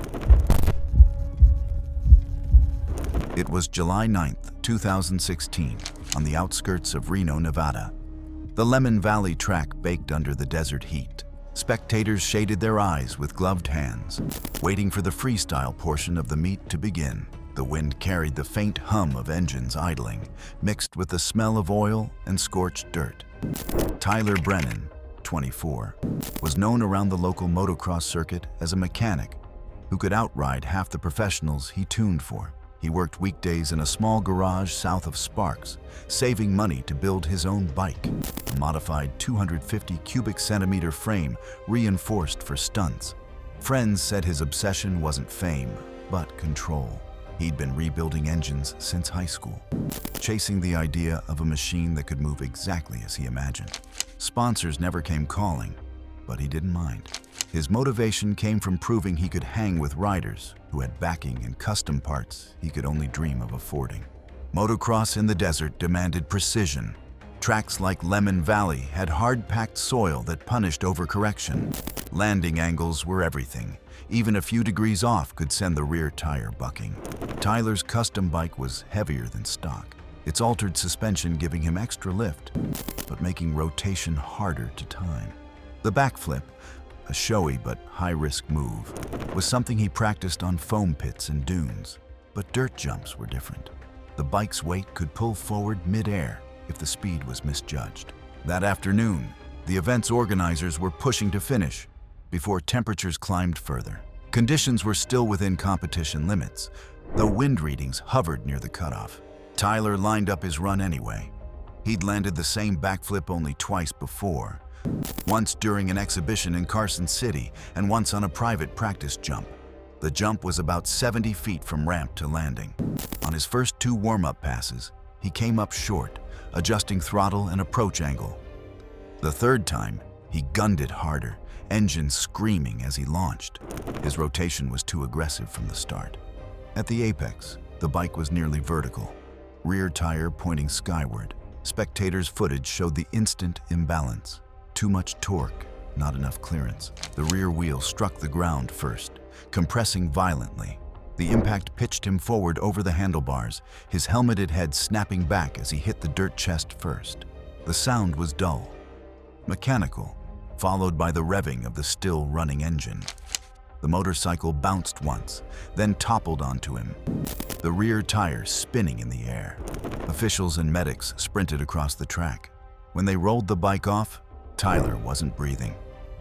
It was July 9, 2016, on the outskirts of Reno, Nevada. The Lemon Valley track baked under the desert heat. Spectators shaded their eyes with gloved hands, waiting for the freestyle portion of the meet to begin. The wind carried the faint hum of engines idling, mixed with the smell of oil and scorched dirt. Tyler Brennan, 24, was known around the local motocross circuit as a mechanic who could outride half the professionals he tuned for. He worked weekdays in a small garage south of Sparks, saving money to build his own bike, a modified 250 cubic centimeter frame reinforced for stunts. Friends said his obsession wasn't fame, but control. He'd been rebuilding engines since high school, chasing the idea of a machine that could move exactly as he imagined. Sponsors never came calling, but he didn't mind. His motivation came from proving he could hang with riders who had backing and custom parts he could only dream of affording. Motocross in the desert demanded precision. Tracks like Lemon Valley had hard-packed soil that punished overcorrection. Landing angles were everything. Even a few degrees off could send the rear tire bucking. Tyler's custom bike was heavier than stock, its altered suspension giving him extra lift, but making rotation harder to time. The backflip, a showy but high-risk move, was something he practiced on foam pits and dunes, but dirt jumps were different. The bike's weight could pull forward mid-air if the speed was misjudged. That afternoon, the event's organizers were pushing to finish before temperatures climbed further. Conditions were still within competition limits, though wind readings hovered near the cutoff. Tyler lined up his run anyway. He'd landed the same backflip only twice before, once during an exhibition in Carson City and once on a private practice jump. The jump was about 70 feet from ramp to landing. On his first 2 warm-up passes, he came up short, adjusting throttle and approach angle. The third time, he gunned it harder, engine screaming as he launched. His rotation was too aggressive from the start. At the apex, the bike was nearly vertical, rear tire pointing skyward. Spectators' footage showed the instant imbalance. Too much torque, not enough clearance. The rear wheel struck the ground first, compressing violently. The impact pitched him forward over the handlebars, his helmeted head snapping back as he hit the dirt chest first. The sound was dull, mechanical, followed by the revving of the still-running engine. The motorcycle bounced once, then toppled onto him, the rear tire spinning in the air. Officials and medics sprinted across the track. When they rolled the bike off, Tyler wasn't breathing.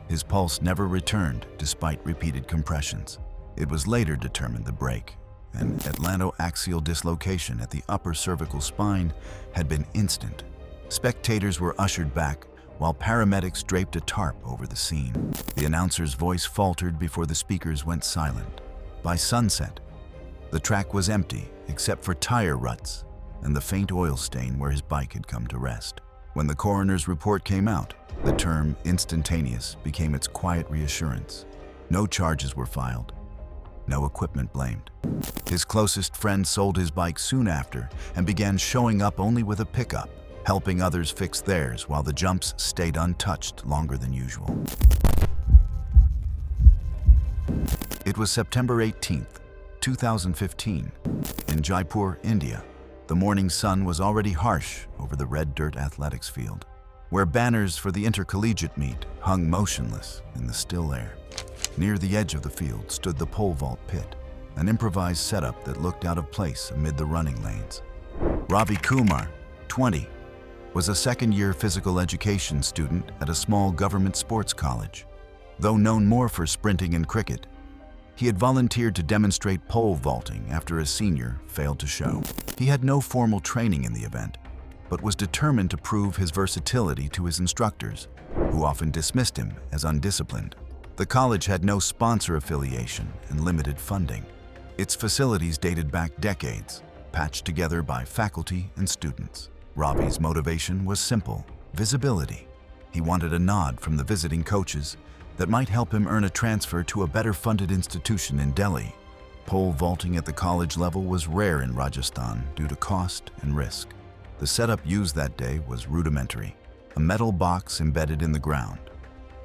His pulse never returned despite repeated compressions. It was later determined the break, an atlantoaxial dislocation at the upper cervical spine, had been instant. Spectators were ushered back while paramedics draped a tarp over the scene. The announcer's voice faltered before the speakers went silent. By sunset, the track was empty except for tire ruts and the faint oil stain where his bike had come to rest. When the coroner's report came out, the term instantaneous became its quiet reassurance. No charges were filed, no equipment blamed. His closest friend sold his bike soon after and began showing up only with a pickup, helping others fix theirs while the jumps stayed untouched longer than usual. It was September 18th, 2015, in Jaipur, India. The morning sun was already harsh over the red dirt athletics field, where banners for the intercollegiate meet hung motionless in the still air. Near the edge of the field stood the pole vault pit, an improvised setup that looked out of place amid the running lanes. Ravi Kumar, 20, was a second-year physical education student at a small government sports college. Though known more for sprinting and cricket, he had volunteered to demonstrate pole vaulting after a senior failed to show. He had no formal training in the event, but was determined to prove his versatility to his instructors, who often dismissed him as undisciplined. The college had no sponsor affiliation and limited funding. Its facilities dated back decades, patched together by faculty and students. Ravi's motivation was simple: visibility. He wanted a nod from the visiting coaches that might help him earn a transfer to a better-funded institution in Delhi. Pole vaulting at the college level was rare in Rajasthan due to cost and risk. The setup used that day was rudimentary: a metal box embedded in the ground,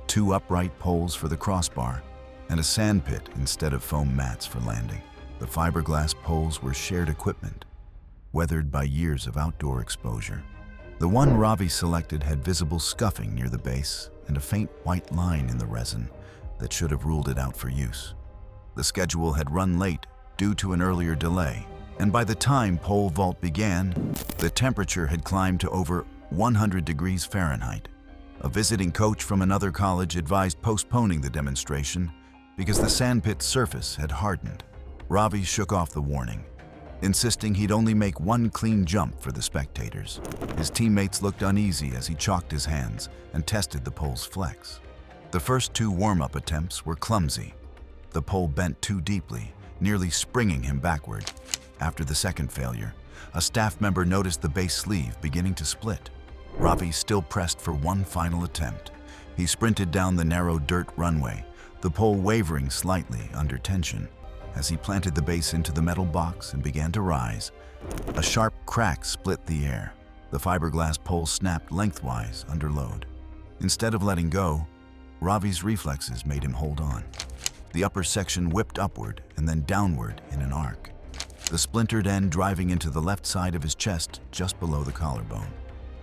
2 upright poles for the crossbar, and a sand pit instead of foam mats for landing. The fiberglass poles were shared equipment, weathered by years of outdoor exposure. The one Ravi selected had visible scuffing near the base and a faint white line in the resin that should have ruled it out for use. The schedule had run late due to an earlier delay, and by the time pole vault began, the temperature had climbed to over 100 degrees Fahrenheit. A visiting coach from another college advised postponing the demonstration because the sandpit's surface had hardened. Ravi shook off the warning, insisting he'd only make one clean jump for the spectators. His teammates looked uneasy as he chalked his hands and tested the pole's flex. The first two warm-up attempts were clumsy. The pole bent too deeply, nearly springing him backward. After the second failure, a staff member noticed the base sleeve beginning to split. Ravi still pressed for one final attempt. He sprinted down the narrow dirt runway, the pole wavering slightly under tension. As he planted the base into the metal box and began to rise, a sharp crack split the air. The fiberglass pole snapped lengthwise under load. Instead of letting go, Ravi's reflexes made him hold on. The upper section whipped upward and then downward in an arc, the splintered end driving into the left side of his chest just below the collarbone.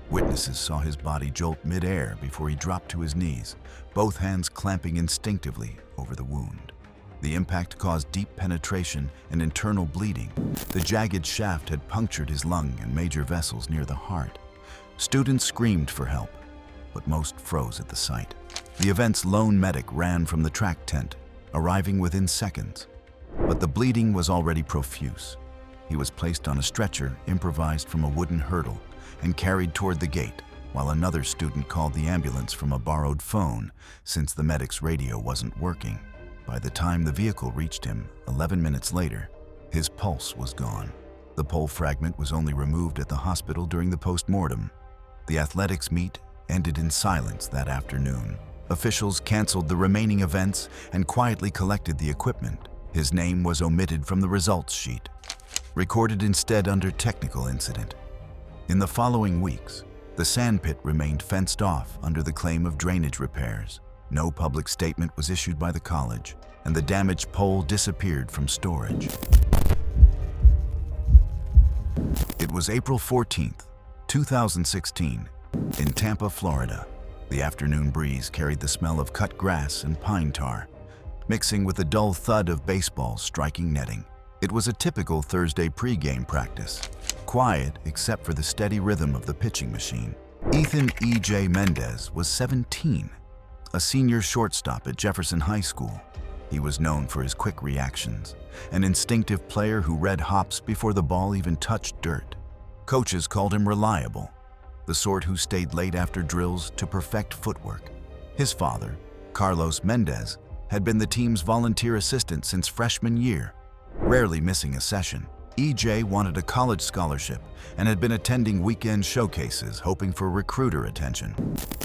Witnesses saw his body jolt mid-air before he dropped to his knees, both hands clamping instinctively over the wound. The impact caused deep penetration and internal bleeding. The jagged shaft had punctured his lung and major vessels near the heart. Students screamed for help, but most froze at the sight. The event's lone medic ran from the track tent, arriving within seconds. But the bleeding was already profuse. He was placed on a stretcher improvised from a wooden hurdle and carried toward the gate, while another student called the ambulance from a borrowed phone since the medic's radio wasn't working. By the time the vehicle reached him, 11 minutes later, his pulse was gone. The pole fragment was only removed at the hospital during the post-mortem. The athletics meet ended in silence that afternoon. Officials canceled the remaining events and quietly collected the equipment. His name was omitted from the results sheet, recorded instead under technical incident. In the following weeks, the sandpit remained fenced off under the claim of drainage repairs. No public statement was issued by the college, and the damaged pole disappeared from storage. It was April 14th, 2016, in Tampa, Florida. The afternoon breeze carried the smell of cut grass and pine tar, mixing with the dull thud of baseballs striking netting. It was a typical Thursday pregame practice, quiet except for the steady rhythm of the pitching machine. Ethan E.J. Mendez was 17, a senior shortstop at Jefferson High School. He was known for his quick reactions, an instinctive player who read hops before the ball even touched dirt. Coaches called him reliable, the sort who stayed late after drills to perfect footwork. His father, Carlos Mendez, had been the team's volunteer assistant since freshman year, rarely missing a session. EJ wanted a college scholarship and had been attending weekend showcases hoping for recruiter attention.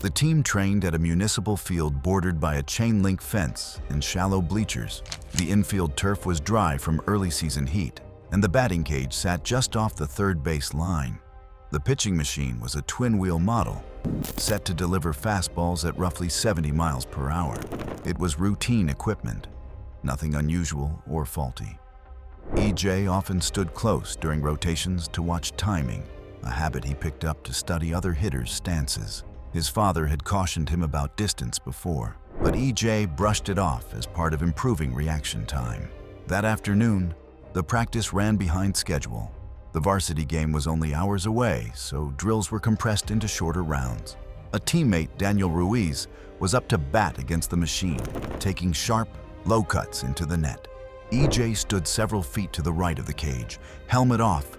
The team trained at a municipal field bordered by a chain-link fence and shallow bleachers. The infield turf was dry from early season heat, and the batting cage sat just off the third base line. The pitching machine was a twin-wheel model, set to deliver fastballs at roughly 70 miles per hour. It was routine equipment, nothing unusual or faulty. EJ often stood close during rotations to watch timing, a habit he picked up to study other hitters' stances. His father had cautioned him about distance before, but EJ brushed it off as part of improving reaction time. That afternoon, the practice ran behind schedule. The varsity game was only hours away, so drills were compressed into shorter rounds. A teammate, Daniel Ruiz, was up to bat against the machine, taking sharp, low cuts into the net. EJ stood several feet to the right of the cage, helmet off,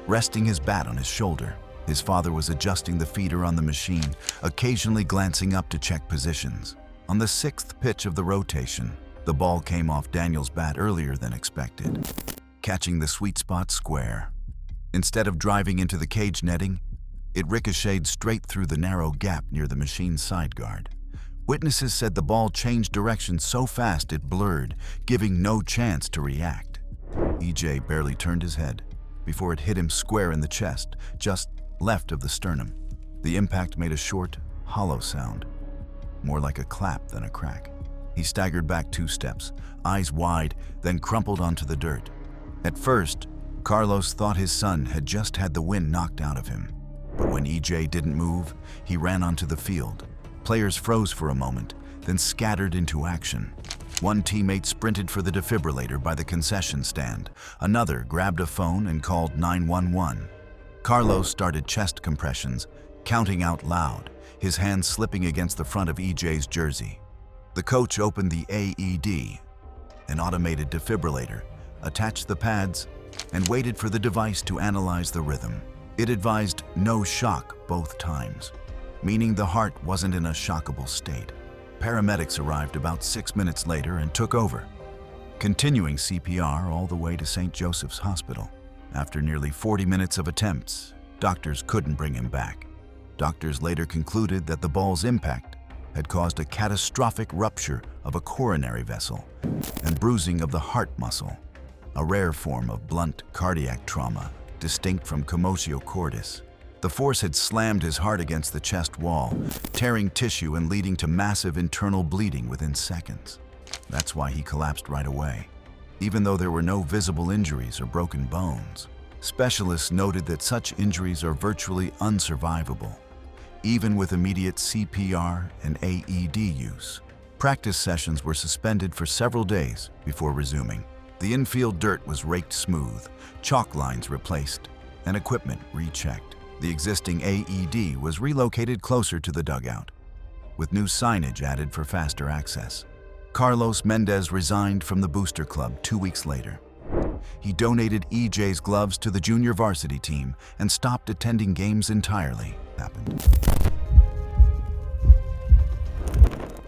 resting his bat on his shoulder. His father was adjusting the feeder on the machine, occasionally glancing up to check positions. On the sixth pitch of the rotation, the ball came off Daniel's bat earlier than expected, catching the sweet spot square. Instead of driving into the cage netting, it ricocheted straight through the narrow gap near the machine's side guard. Witnesses said the ball changed direction so fast it blurred, giving no chance to react. EJ barely turned his head before it hit him square in the chest, just left of the sternum. The impact made a short, hollow sound, more like a clap than a crack. He staggered back 2 steps, eyes wide, then crumpled onto the dirt. At first, Carlos thought his son had just had the wind knocked out of him. But when EJ didn't move, he ran onto the field. Players froze for a moment, then scattered into action. One teammate sprinted for the defibrillator by the concession stand. Another grabbed a phone and called 911. Carlos started chest compressions, counting out loud, his hands slipping against the front of EJ's jersey. The coach opened the AED, an automated defibrillator, attached the pads, and waited for the device to analyze the rhythm. It advised no shock both times, meaning the heart wasn't in a shockable state. Paramedics arrived about 6 minutes later and took over, continuing CPR all the way to St. Joseph's Hospital. After nearly 40 minutes of attempts, doctors couldn't bring him back. Doctors later concluded that the ball's impact had caused a catastrophic rupture of a coronary vessel and bruising of the heart muscle, a rare form of blunt cardiac trauma distinct from commotio cordis. The force had slammed his heart against the chest wall, tearing tissue and leading to massive internal bleeding within seconds. That's why he collapsed right away, even though there were no visible injuries or broken bones. Specialists noted that such injuries are virtually unsurvivable, even with immediate CPR and AED use. Practice sessions were suspended for several days before resuming. The infield dirt was raked smooth, chalk lines replaced, and equipment rechecked. The existing AED was relocated closer to the dugout, with new signage added for faster access. Carlos Mendez resigned from the booster club 2 weeks later. He donated EJ's gloves to the junior varsity team and stopped attending games entirely.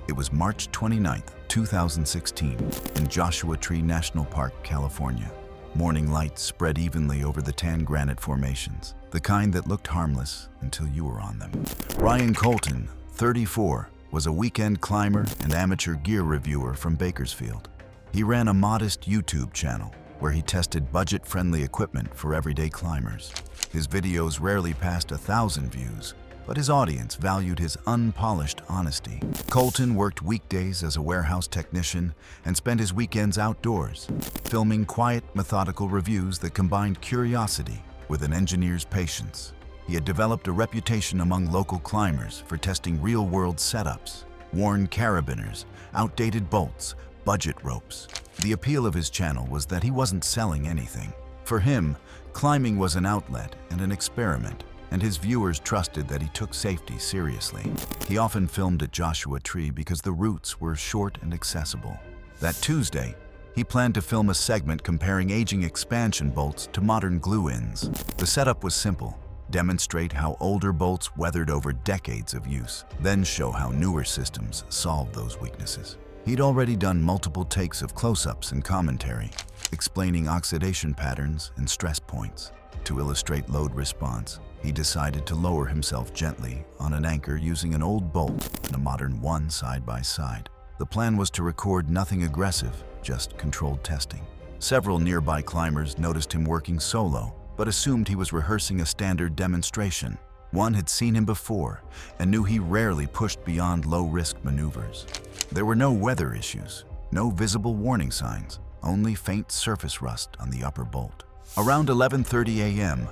It was March 29, 2016, in Joshua Tree National Park, California. Morning light spread evenly over the tan granite formations, the kind that looked harmless until you were on them. Ryan Colton, 34, was a weekend climber and amateur gear reviewer from Bakersfield. He ran a modest YouTube channel where he tested budget-friendly equipment for everyday climbers. His videos rarely passed 1,000 views, but his audience valued his unpolished honesty. Colton worked weekdays as a warehouse technician and spent his weekends outdoors, filming quiet, methodical reviews that combined curiosity with an engineer's patience. He had developed a reputation among local climbers for testing real-world setups, worn carabiners, outdated bolts, budget ropes. The appeal of his channel was that he wasn't selling anything. For him, climbing was an outlet and an experiment, and his viewers trusted that he took safety seriously. He often filmed at Joshua Tree because the routes were short and accessible. That Tuesday, he planned to film a segment comparing aging expansion bolts to modern glue-ins. The setup was simple: demonstrate how older bolts weathered over decades of use, then show how newer systems solved those weaknesses. He'd already done multiple takes of close-ups and commentary, explaining oxidation patterns and stress points. To illustrate load response, he decided to lower himself gently on an anchor using an old bolt and a modern one side by side. The plan was to record nothing aggressive, just controlled testing. Several nearby climbers noticed him working solo, but assumed he was rehearsing a standard demonstration. One had seen him before and knew he rarely pushed beyond low-risk maneuvers. There were no weather issues, no visible warning signs, only faint surface rust on the upper bolt. Around 11:30 a.m.,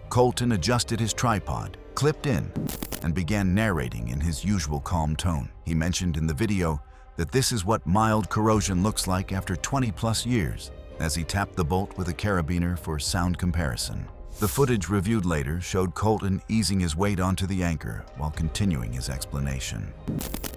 Colton adjusted his tripod, clipped in, and began narrating in his usual calm tone. He mentioned in the video that this is what mild corrosion looks like after 20-plus years, as he tapped the bolt with a carabiner for sound comparison. The footage reviewed later showed Colton easing his weight onto the anchor while continuing his explanation.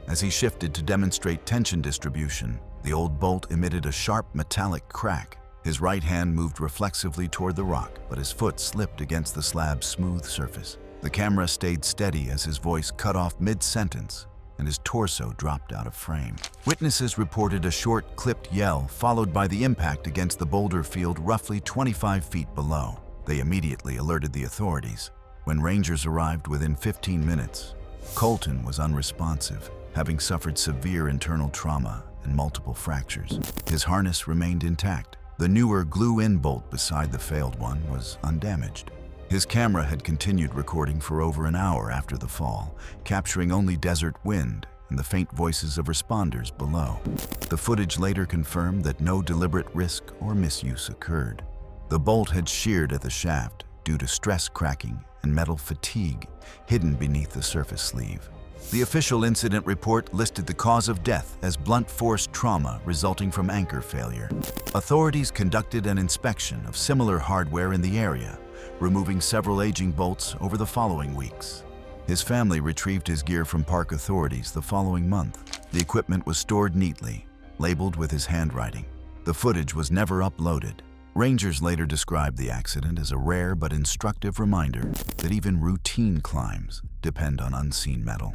As he shifted to demonstrate tension distribution, the old bolt emitted a sharp metallic crack. His right hand moved reflexively toward the rock, but his foot slipped against the slab's smooth surface. The camera stayed steady as his voice cut off mid-sentence and his torso dropped out of frame. Witnesses reported a short, clipped yell followed by the impact against the boulder field roughly 25 feet below. They immediately alerted the authorities. When rangers arrived within 15 minutes, Colton was unresponsive, having suffered severe internal trauma and multiple fractures. His harness remained intact. The newer glue-in bolt beside the failed one was undamaged. His camera had continued recording for over an hour after the fall, capturing only desert wind and the faint voices of responders below. The footage later confirmed that no deliberate risk or misuse occurred. The bolt had sheared at the shaft due to stress cracking and metal fatigue hidden beneath the surface sleeve. The official incident report listed the cause of death as blunt force trauma resulting from anchor failure. Authorities conducted an inspection of similar hardware in the area, removing several aging bolts over the following weeks. His family retrieved his gear from park authorities the following month. The equipment was stored neatly, labeled with his handwriting, The footage was never uploaded. Rangers later described the accident as a rare but instructive reminder that even routine climbs depend on unseen metal.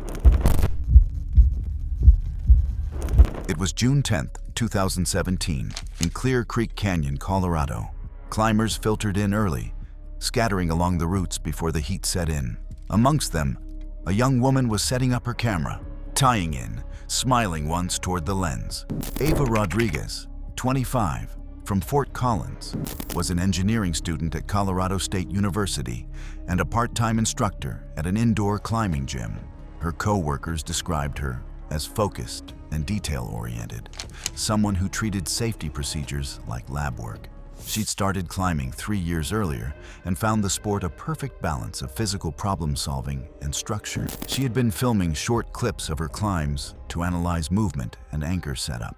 It was June 10, 2017, in Clear Creek Canyon, Colorado. Climbers filtered in early, scattering along the routes before the heat set in. Amongst them, a young woman was setting up her camera, tying in, smiling once toward the lens. Ava Rodriguez, 25, from Fort Collins, was an engineering student at Colorado State University and a part-time instructor at an indoor climbing gym. Her co-workers described her as focused and detail-oriented, someone who treated safety procedures like lab work. She'd started climbing 3 years earlier and found the sport a perfect balance of physical problem-solving and structure. She had been filming short clips of her climbs to analyze movement and anchor setup.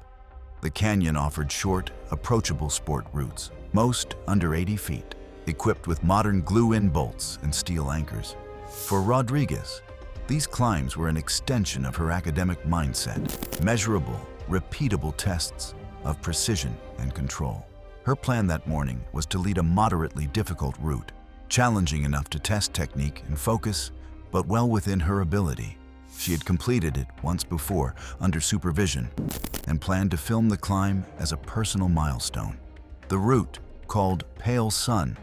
The canyon offered short, approachable sport routes, most under 80 feet, equipped with modern glue-in bolts and steel anchors. For Rodriguez, these climbs were an extension of her academic mindset, measurable, repeatable tests of precision and control. Her plan that morning was to lead a moderately difficult route, challenging enough to test technique and focus, but well within her ability. She had completed it once before under supervision and planned to film the climb as a personal milestone. The route, called Pale Sun,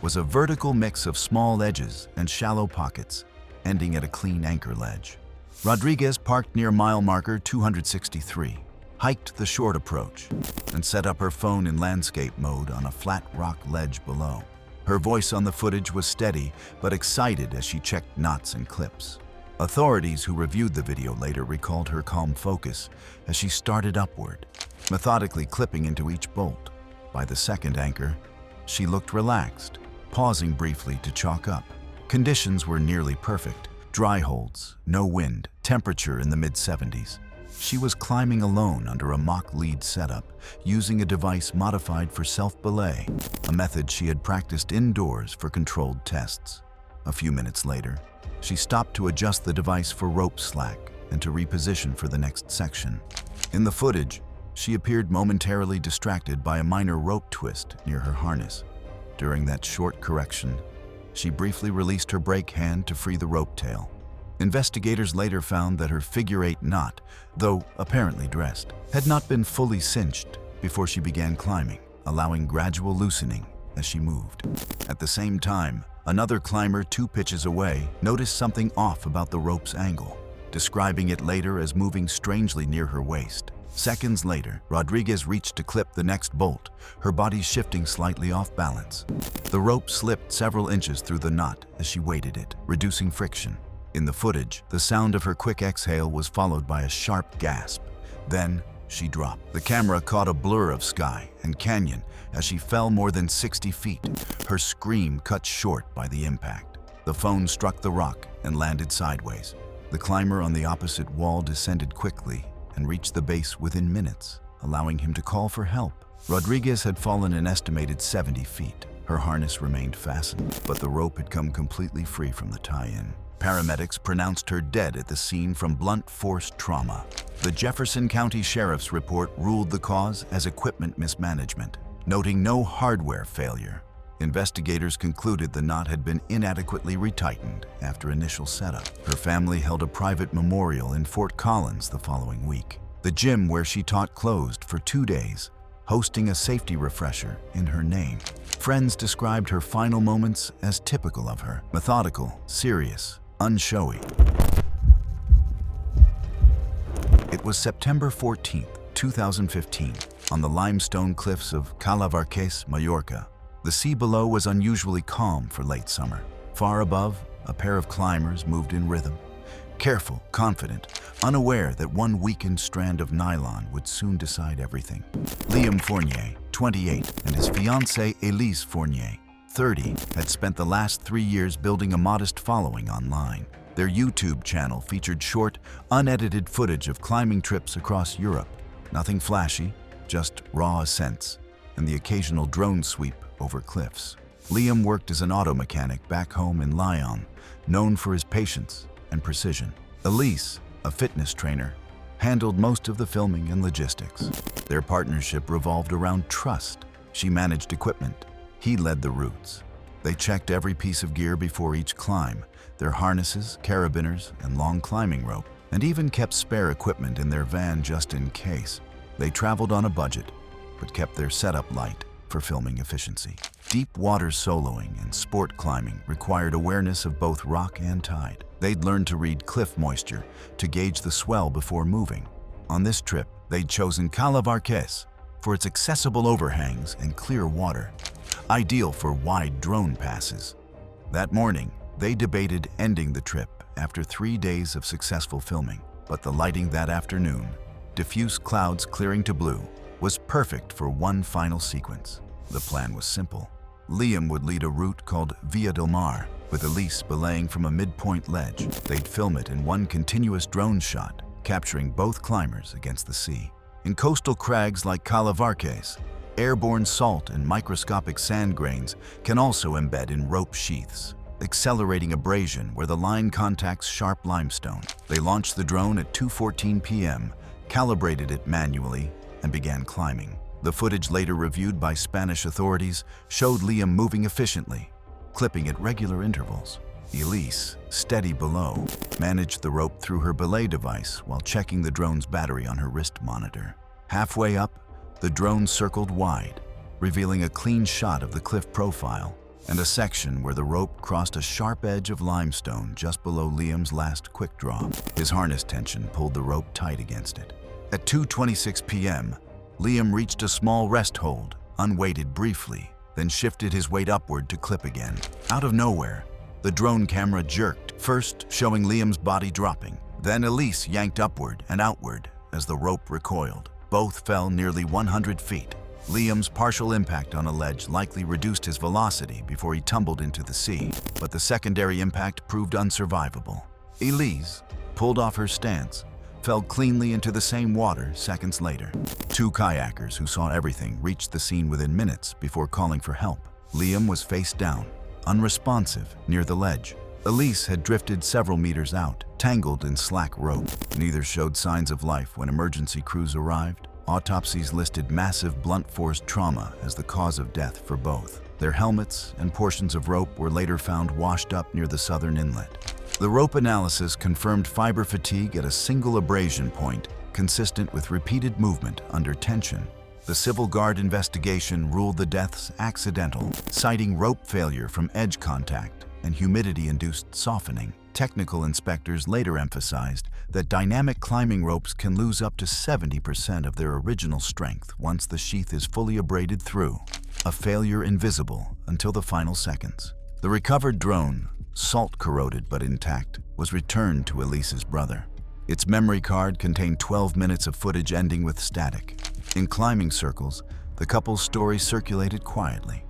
was a vertical mix of small edges and shallow pockets, ending at a clean anchor ledge. Rodriguez parked near mile marker 263, hiked the short approach, and set up her phone in landscape mode on a flat rock ledge below. Her voice on the footage was steady but excited as she checked knots and clips. Authorities who reviewed the video later recalled her calm focus as she started upward, methodically clipping into each bolt. By the second anchor, she looked relaxed, pausing briefly to chalk up. Conditions were nearly perfect. Dry holds, no wind, temperature in the mid-70s. She was climbing alone under a mock lead setup, using a device modified for self-belay, a method she had practiced indoors for controlled tests. A few minutes later, she stopped to adjust the device for rope slack and to reposition for the next section. In the footage, she appeared momentarily distracted by a minor rope twist near her harness. During that short correction, she briefly released her brake hand to free the rope tail. Investigators later found that her figure-8 knot, though apparently dressed, had not been fully cinched before she began climbing, allowing gradual loosening as she moved. At the same time, another climber 2 pitches away noticed something off about the rope's angle, describing it later as moving strangely near her waist. Seconds later, Rodriguez reached to clip the next bolt, her body shifting slightly off balance. The rope slipped several inches through the knot as she weighted it, reducing friction. In the footage, the sound of her quick exhale was followed by a sharp gasp. Then, she dropped. The camera caught a blur of sky and canyon as she fell more than 60 feet, her scream cut short by the impact. The phone struck the rock and landed sideways. The climber on the opposite wall descended quickly and reached the base within minutes, allowing him to call for help. Rodriguez had fallen an estimated 70 feet. Her harness remained fastened, but the rope had come completely free from the tie-in. Paramedics pronounced her dead at the scene from blunt force trauma. The Jefferson County Sheriff's report ruled the cause as equipment mismanagement, noting no hardware failure. Investigators concluded the knot had been inadequately retightened after initial setup. Her family held a private memorial in Fort Collins the following week. The gym where she taught closed for 2 days, hosting a safety refresher in her name. Friends described her final moments as typical of her: methodical, serious, unshowy. It was September 14, 2015, on the limestone cliffs of Calavarques, Mallorca. The sea below was unusually calm for late summer. Far above, a pair of climbers moved in rhythm, careful, confident, unaware that one weakened strand of nylon would soon decide everything. Liam Fournier, 28, and his fiancée Elise Fournier, 30, had spent the last 3 years building a modest following online. Their YouTube channel featured short, unedited footage of climbing trips across Europe. Nothing flashy, just raw ascents and the occasional drone sweep over cliffs. Liam worked as an auto mechanic back home in Lyon, known for his patience and precision. Elise, a fitness trainer, handled most of the filming and logistics. Their partnership revolved around trust. She managed equipment. He led the routes. They checked every piece of gear before each climb, their harnesses, carabiners, and long climbing rope, and even kept spare equipment in their van just in case. They traveled on a budget, but kept their setup light for filming efficiency. Deep water soloing and sport climbing required awareness of both rock and tide. They'd learned to read cliff moisture to gauge the swell before moving. On this trip, they'd chosen Cala Varques for its accessible overhangs and clear water, ideal for wide drone passes. That morning, they debated ending the trip after 3 days of successful filming, but the lighting that afternoon, diffuse clouds clearing to blue, was perfect for one final sequence. The plan was simple. Liam would lead a route called Via del Mar, with Elise belaying from a midpoint ledge. They'd film it in one continuous drone shot, capturing both climbers against the sea. In coastal crags like Cala Varques, airborne salt and microscopic sand grains can also embed in rope sheaths, accelerating abrasion where the line contacts sharp limestone. They launched the drone at 2:14 p.m., calibrated it manually, and began climbing. The footage later reviewed by Spanish authorities showed Liam moving efficiently, clipping at regular intervals. Elise, steady below, managed the rope through her belay device while checking the drone's battery on her wrist monitor. Halfway up, the drone circled wide, revealing a clean shot of the cliff profile and a section where the rope crossed a sharp edge of limestone just below Liam's last quick draw. His harness tension pulled the rope tight against it. At 2:26 p.m., Liam reached a small rest hold, unweighted briefly, then shifted his weight upward to clip again. Out of nowhere, the drone camera jerked, first showing Liam's body dropping. Then Elise yanked upward and outward as the rope recoiled. Both fell nearly 100 feet. Liam's partial impact on a ledge likely reduced his velocity before he tumbled into the sea, but the secondary impact proved unsurvivable. Elise, pulled off her stance, fell cleanly into the same water seconds later. Two kayakers who saw everything reached the scene within minutes before calling for help. Liam was face down, unresponsive, near the ledge. Elise had drifted several meters out, tangled in slack rope. Neither showed signs of life when emergency crews arrived. Autopsies listed massive blunt force trauma as the cause of death for both. Their helmets and portions of rope were later found washed up near the southern inlet. The rope analysis confirmed fiber fatigue at a single abrasion point, consistent with repeated movement under tension. The Civil Guard investigation ruled the deaths accidental, citing rope failure from edge contact and humidity-induced softening. Technical inspectors later emphasized that dynamic climbing ropes can lose up to 70% of their original strength once the sheath is fully abraded through, a failure invisible until the final seconds. The recovered drone, salt-corroded but intact, was returned to Elise's brother. Its memory card contained 12 minutes of footage ending with static. In climbing circles, the couple's story circulated quietly,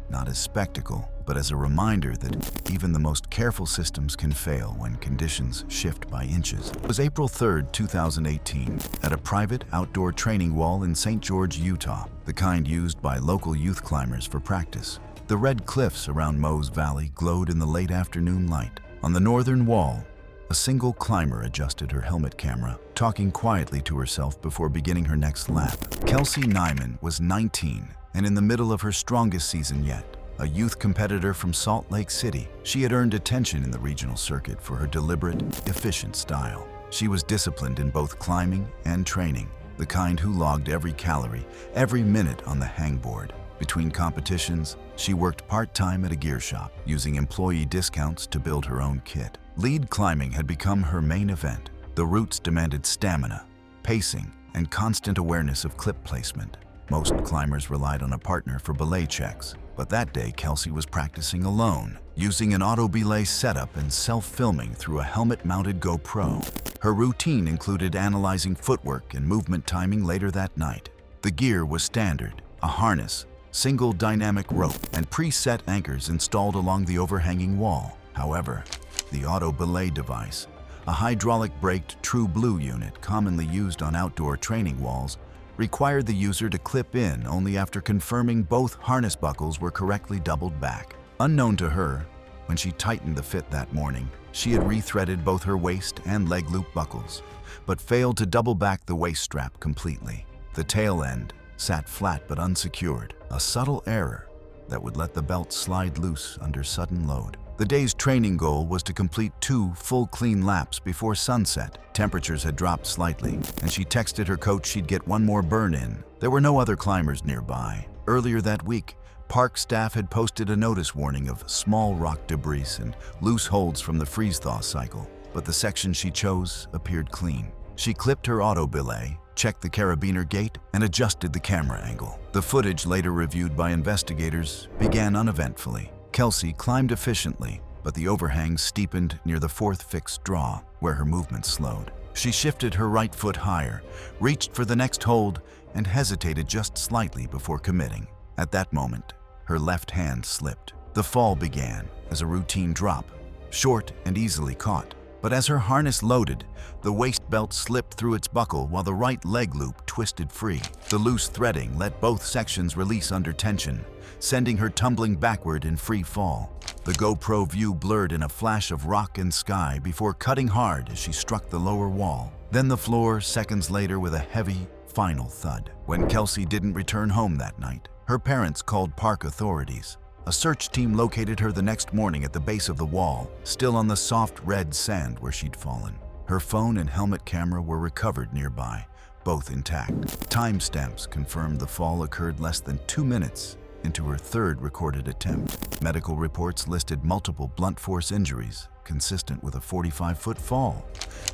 not as spectacle, but as a reminder that even the most careful systems can fail when conditions shift by inches. It was April 3, 2018, at a private outdoor training wall in St. George, Utah, the kind used by local youth climbers for practice. The red cliffs around Mose Valley glowed in the late afternoon light. On the northern wall, a single climber adjusted her helmet camera, talking quietly to herself before beginning her next lap. Kelsey Nyman was 19 and in the middle of her strongest season yet. A youth competitor from Salt Lake City, she had earned attention in the regional circuit for her deliberate, efficient style. She was disciplined in both climbing and training, the kind who logged every calorie, every minute on the hangboard. Between competitions, she worked part-time at a gear shop, using employee discounts to build her own kit. Lead climbing had become her main event. The routes demanded stamina, pacing, and constant awareness of clip placement. Most climbers relied on a partner for belay checks, but that day Kelsey was practicing alone, using an auto-belay setup and self-filming through a helmet-mounted GoPro. Her routine included analyzing footwork and movement timing later that night. The gear was standard: a harness, single dynamic rope, and preset anchors installed along the overhanging wall. However, the auto-belay device, a hydraulic-braked True Blue unit commonly used on outdoor training walls, required the user to clip in only after confirming both harness buckles were correctly doubled back. Unknown to her, When she tightened the fit that morning, she had rethreaded both her waist and leg loop buckles, but failed to double back the waist strap completely. The tail end sat flat but unsecured, a subtle error that would let the belt slide loose under sudden load. The day's training goal was to complete 2 full clean laps before sunset. Temperatures had dropped slightly, and she texted her coach she'd get one more burn in. There were no other climbers nearby. Earlier that week, park staff had posted a notice warning of small rock debris and loose holds from the freeze-thaw cycle, but the section she chose appeared clean. She clipped her auto belay, checked the carabiner gate, and adjusted the camera angle. The footage, later reviewed by investigators, began uneventfully. Kelsey climbed efficiently, but the overhang steepened near the 4th fixed draw, where her movement slowed. She shifted her right foot higher, reached for the next hold, and hesitated just slightly before committing. At that moment, her left hand slipped. The fall began as a routine drop, short and easily caught. But as her harness loaded, the waist belt slipped through its buckle while the right leg loop twisted free. The loose threading let both sections release under tension, sending her tumbling backward in free fall. The GoPro view blurred in a flash of rock and sky before cutting hard as she struck the lower wall. Then the floor seconds later with a heavy, final thud. When Kelsey didn't return home that night, her parents called park authorities. A search team located her the next morning at the base of the wall, still on the soft red sand where she'd fallen. Her phone and helmet camera were recovered nearby, both intact. Timestamps confirmed the fall occurred less than 2 minutes into her 3rd recorded attempt. Medical reports listed multiple blunt force injuries, consistent with a 45-foot fall.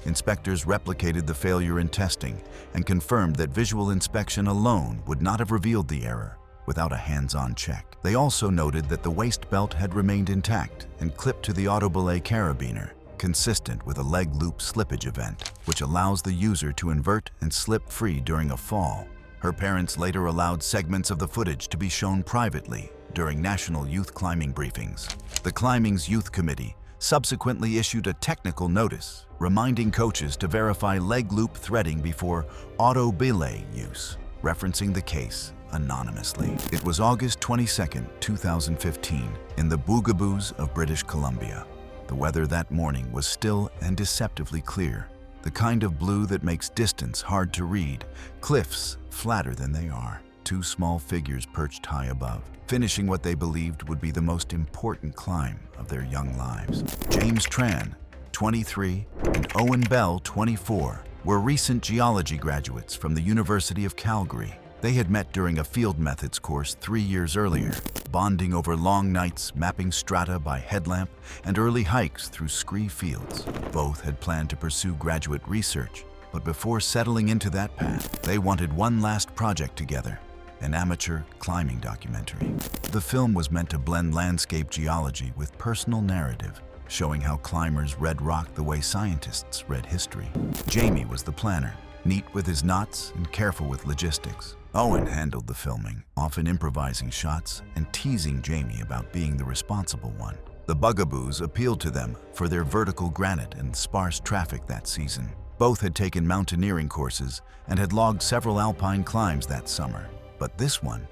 Inspectors replicated the failure in testing and confirmed that visual inspection alone would not have revealed the error without a hands-on check. They also noted that the waist belt had remained intact and clipped to the auto belay carabiner, consistent with a leg loop slippage event, which allows the user to invert and slip free during a fall. Her parents later allowed segments of the footage to be shown privately during national youth climbing briefings. The Climbing's Youth Committee subsequently issued a technical notice reminding coaches to verify leg loop threading before auto belay use, referencing the case anonymously. It was August 22, 2015, in the Boogaboos of British Columbia. The weather that morning was still and deceptively clear, the kind of blue that makes distance hard to read, cliffs flatter than they are, 2 small figures perched high above, finishing what they believed would be the most important climb of their young lives. James Tran, 23, and Owen Bell, 24, were recent geology graduates from the University of Calgary. They had met during a field methods course 3 years earlier, bonding over long nights mapping strata by headlamp and early hikes through scree fields. Both had planned to pursue graduate research, but before settling into that path, they wanted one last project together, an amateur climbing documentary. The film was meant to blend landscape geology with personal narrative, showing how climbers read rock the way scientists read history. Jamie was the planner, neat with his knots and careful with logistics. Owen handled the filming, often improvising shots and teasing Jamie about being the responsible one. The Bugaboos appealed to them for their vertical granite and sparse traffic that season. Both had taken mountaineering courses and had logged several alpine climbs that summer. But this one,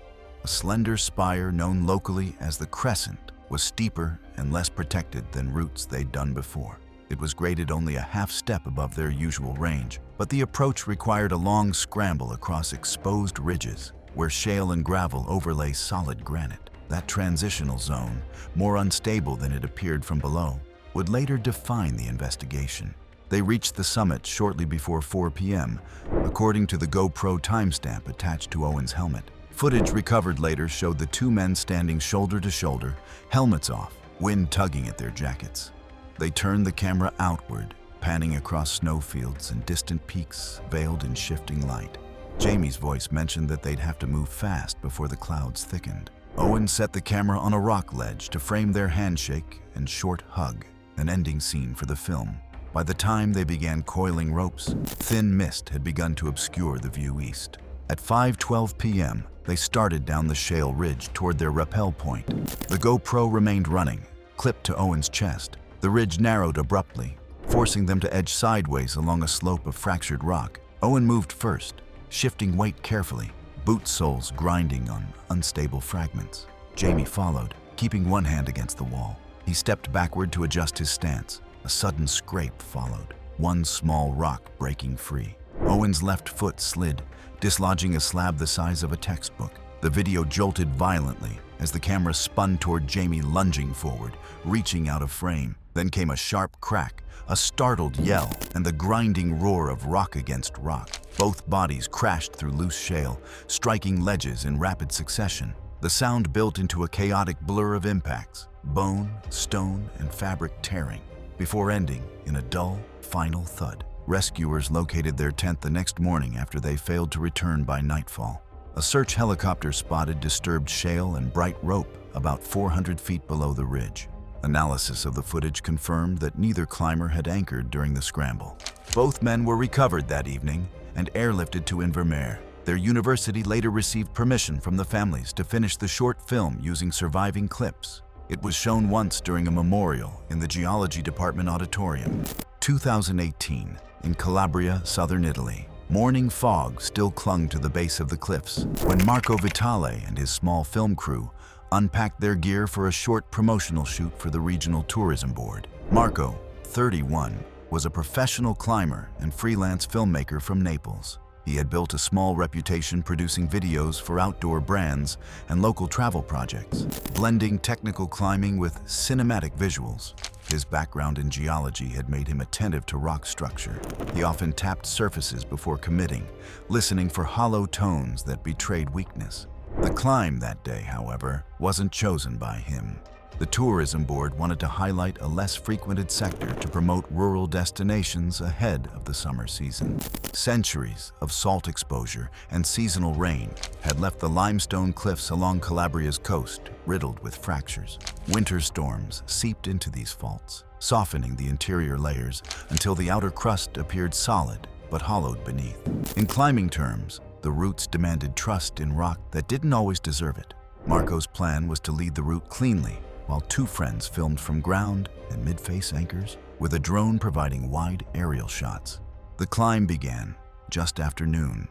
a slender spire known locally as the Crescent, was steeper and less protected than routes they'd done before. It was graded only a half step above their usual range, but the approach required a long scramble across exposed ridges where shale and gravel overlay solid granite. That transitional zone, more unstable than it appeared from below, would later define the investigation. They reached the summit shortly before 4 p.m., according to the GoPro timestamp attached to Owen's helmet. Footage recovered later showed the 2 men standing shoulder to shoulder, helmets off, wind tugging at their jackets. They turned the camera outward, panning across snowfields and distant peaks veiled in shifting light. Jamie's voice mentioned that they'd have to move fast before the clouds thickened. Owen set the camera on a rock ledge to frame their handshake and short hug, an ending scene for the film. By the time they began coiling ropes, thin mist had begun to obscure the view east. At 5:12 p.m., they started down the shale ridge toward their rappel point. The GoPro remained running, clipped to Owen's chest. The ridge narrowed abruptly, forcing them to edge sideways along a slope of fractured rock. Owen moved first, shifting weight carefully, boot soles grinding on unstable fragments. Jamie followed, keeping one hand against the wall. He stepped backward to adjust his stance. A sudden scrape followed, one small rock breaking free. Owen's left foot slid, dislodging a slab the size of a textbook. The video jolted violently as the camera spun toward Jamie lunging forward, reaching out of frame. Then came a sharp crack, a startled yell, and the grinding roar of rock against rock. Both bodies crashed through loose shale, striking ledges in rapid succession. The sound built into a chaotic blur of impacts, bone, stone, and fabric tearing, before ending in a dull, final thud. Rescuers located their tent the next morning after they failed to return by nightfall. A search helicopter spotted disturbed shale and bright rope about 400 feet below the ridge. Analysis of the footage confirmed that neither climber had anchored during the scramble. Both men were recovered that evening and airlifted to Invermere. Their university later received permission from the families to finish the short film using surviving clips. It was shown once during a memorial in the Geology Department auditorium. 2018, in Calabria, southern Italy. Morning fog still clung to the base of the cliffs when Marco Vitale and his small film crew unpacked their gear for a short promotional shoot for the regional tourism board. Marco, 31, was a professional climber and freelance filmmaker from Naples. He had built a small reputation producing videos for outdoor brands and local travel projects, blending technical climbing with cinematic visuals. His background in geology had made him attentive to rock structure. He often tapped surfaces before committing, listening for hollow tones that betrayed weakness. The climb that day, however, wasn't chosen by him. The tourism board wanted to highlight a less frequented sector to promote rural destinations ahead of the summer season. Centuries of salt exposure and seasonal rain had left the limestone cliffs along Calabria's coast riddled with fractures. Winter storms seeped into these faults, softening the interior layers until the outer crust appeared solid but hollowed beneath. In climbing terms, the routes demanded trust in rock that didn't always deserve it. Marco's plan was to lead the route cleanly, while two friends filmed from ground and mid-face anchors, with a drone providing wide aerial shots. The climb began just after noon.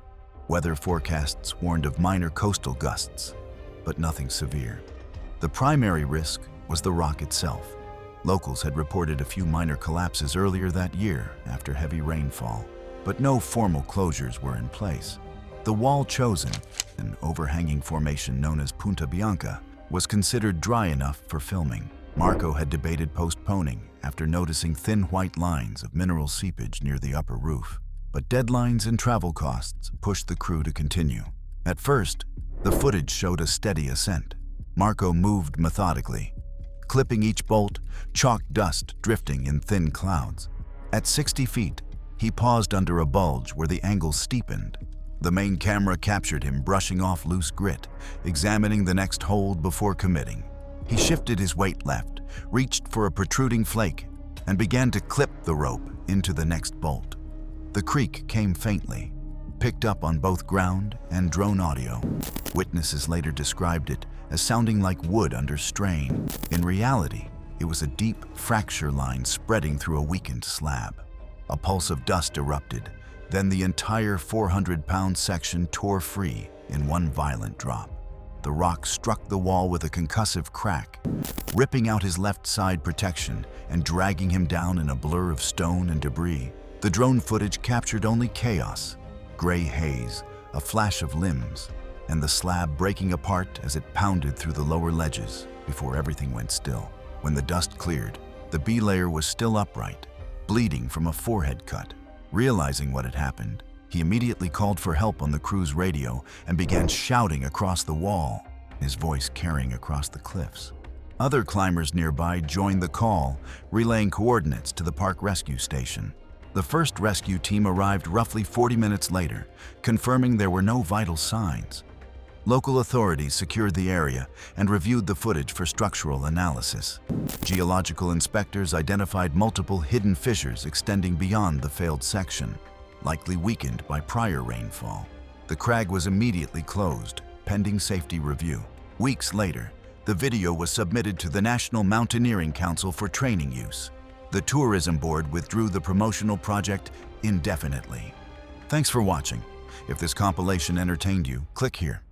Weather forecasts warned of minor coastal gusts, but nothing severe. The primary risk was the rock itself. Locals had reported a few minor collapses earlier that year after heavy rainfall, but no formal closures were in place. The wall chosen, an overhanging formation known as Punta Bianca, was considered dry enough for filming. Marco had debated postponing after noticing thin white lines of mineral seepage near the upper roof, but deadlines and travel costs pushed the crew to continue. At first, the footage showed a steady ascent. Marco moved methodically, clipping each bolt, chalk dust drifting in thin clouds. At 60 feet, he paused under a bulge where the angle steepened. The main camera captured him brushing off loose grit, examining the next hold before committing. He shifted his weight left, reached for a protruding flake, and began to clip the rope into the next bolt. The creak came faintly, picked up on both ground and drone audio. Witnesses later described it as sounding like wood under strain. In reality, it was a deep fracture line spreading through a weakened slab. A pulse of dust erupted. Then the entire 400-pound section tore free in one violent drop. The rock struck the wall with a concussive crack, ripping out his left side protection and dragging him down in a blur of stone and debris. The drone footage captured only chaos, gray haze, a flash of limbs, and the slab breaking apart as it pounded through the lower ledges before everything went still. When the dust cleared, the B layer was still upright, bleeding from a forehead cut. Realizing what had happened, he immediately called for help on the crew's radio and began shouting across the wall, his voice carrying across the cliffs. Other climbers nearby joined the call, relaying coordinates to the park rescue station. The first rescue team arrived roughly 40 minutes later, confirming there were no vital signs. Local authorities secured the area and reviewed the footage for structural analysis. Geological inspectors identified multiple hidden fissures extending beyond the failed section, likely weakened by prior rainfall. The crag was immediately closed, pending safety review. Weeks later, the video was submitted to the National Mountaineering Council for training use. The tourism board withdrew the promotional project indefinitely. Thanks for watching. If this compilation entertained you, click here.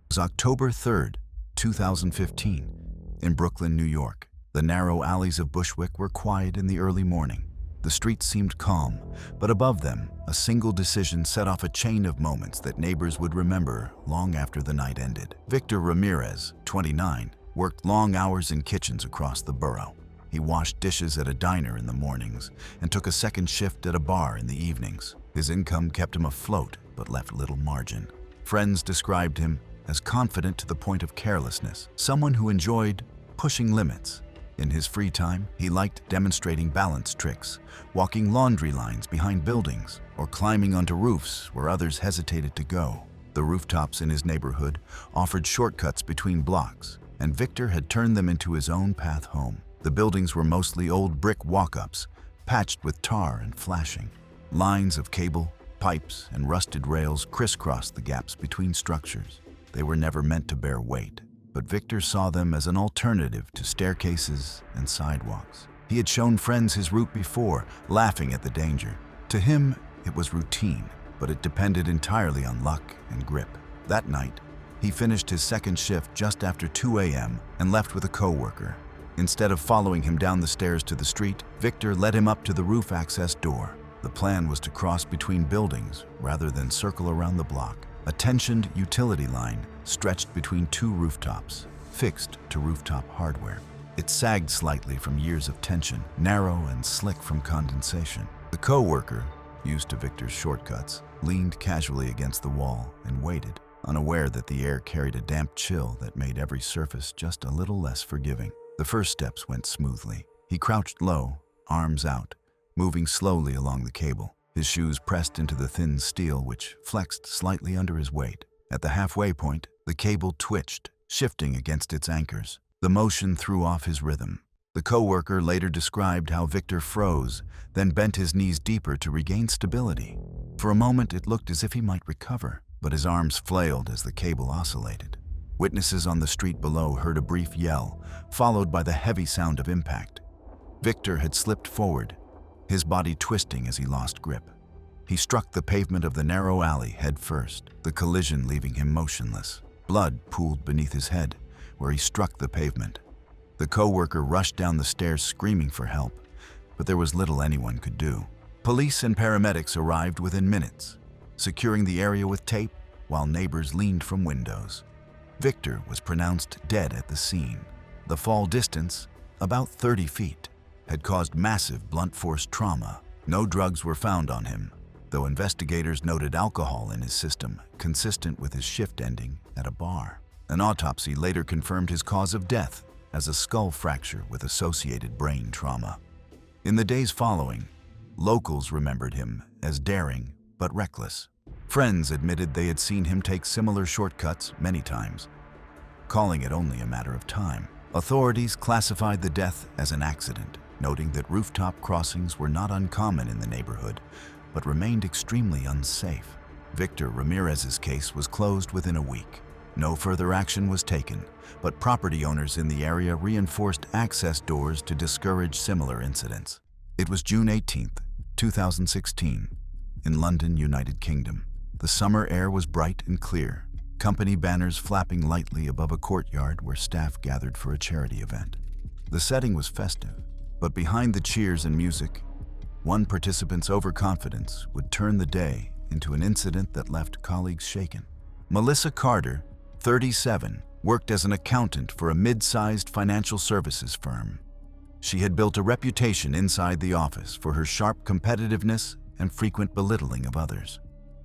It was October 3rd, 2015, in Brooklyn, New York. The narrow alleys of Bushwick were quiet in the early morning. The streets seemed calm, but above them, a single decision set off a chain of moments that neighbors would remember long after the night ended. Victor Ramirez, 29, worked long hours in kitchens across the borough. He washed dishes at a diner in the mornings and took a second shift at a bar in the evenings. His income kept him afloat, but left little margin. Friends described him as confident to the point of carelessness, someone who enjoyed pushing limits. In his free time, he liked demonstrating balance tricks, walking laundry lines behind buildings, or climbing onto roofs where others hesitated to go. The rooftops in his neighborhood offered shortcuts between blocks, and Victor had turned them into his own path home. The buildings were mostly old brick walk-ups, patched with tar and flashing. Lines of cable, pipes, and rusted rails crisscrossed the gaps between structures. They were never meant to bear weight, but Victor saw them as an alternative to staircases and sidewalks. He had shown friends his route before, laughing at the danger. To him, it was routine, but it depended entirely on luck and grip. That night, he finished his second shift just after 2 a.m. and left with a coworker. Instead of following him down the stairs to the street, Victor led him up to the roof access door. The plan was to cross between buildings rather than circle around the block. A tensioned utility line stretched between two rooftops, fixed to rooftop hardware. It sagged slightly from years of tension, narrow and slick from condensation. The coworker, used to Victor's shortcuts, leaned casually against the wall and waited, unaware that the air carried a damp chill that made every surface just a little less forgiving. The first steps went smoothly. He crouched low, arms out, moving slowly along the cable. His shoes pressed into the thin steel which flexed slightly under his weight. At the halfway point, the cable twitched, shifting against its anchors. The motion threw off his rhythm. The coworker later described how Victor froze, then bent his knees deeper to regain stability. For a moment, it looked as if he might recover, but his arms flailed as the cable oscillated. Witnesses on the street below heard a brief yell, followed by the heavy sound of impact. Victor had slipped forward, his body twisting as he lost grip. He struck the pavement of the narrow alley head first, the collision leaving him motionless. Blood pooled beneath his head, where he struck the pavement. The coworker rushed down the stairs screaming for help, but there was little anyone could do. Police and paramedics arrived within minutes, securing the area with tape while neighbors leaned from windows. Victor was pronounced dead at the scene. The fall distance, about 30 feet, had caused massive blunt force trauma. No drugs were found on him, though investigators noted alcohol in his system, consistent with his shift ending at a bar. An autopsy later confirmed his cause of death as a skull fracture with associated brain trauma. In the days following, locals remembered him as daring but reckless. Friends admitted they had seen him take similar shortcuts many times, calling it only a matter of time. Authorities classified the death as an accident, noting that rooftop crossings were not uncommon in the neighborhood, but remained extremely unsafe. Victor Ramirez's case was closed within a week. No further action was taken, but property owners in the area reinforced access doors to discourage similar incidents. It was June 18, 2016, in London, United Kingdom. The summer air was bright and clear, company banners flapping lightly above a courtyard where staff gathered for a charity event. The setting was festive, but behind the cheers and music, one participant's overconfidence would turn the day into an incident that left colleagues shaken. Melissa Carter, 37, worked as an accountant for a mid-sized financial services firm. She had built a reputation inside the office for her sharp competitiveness and frequent belittling of others.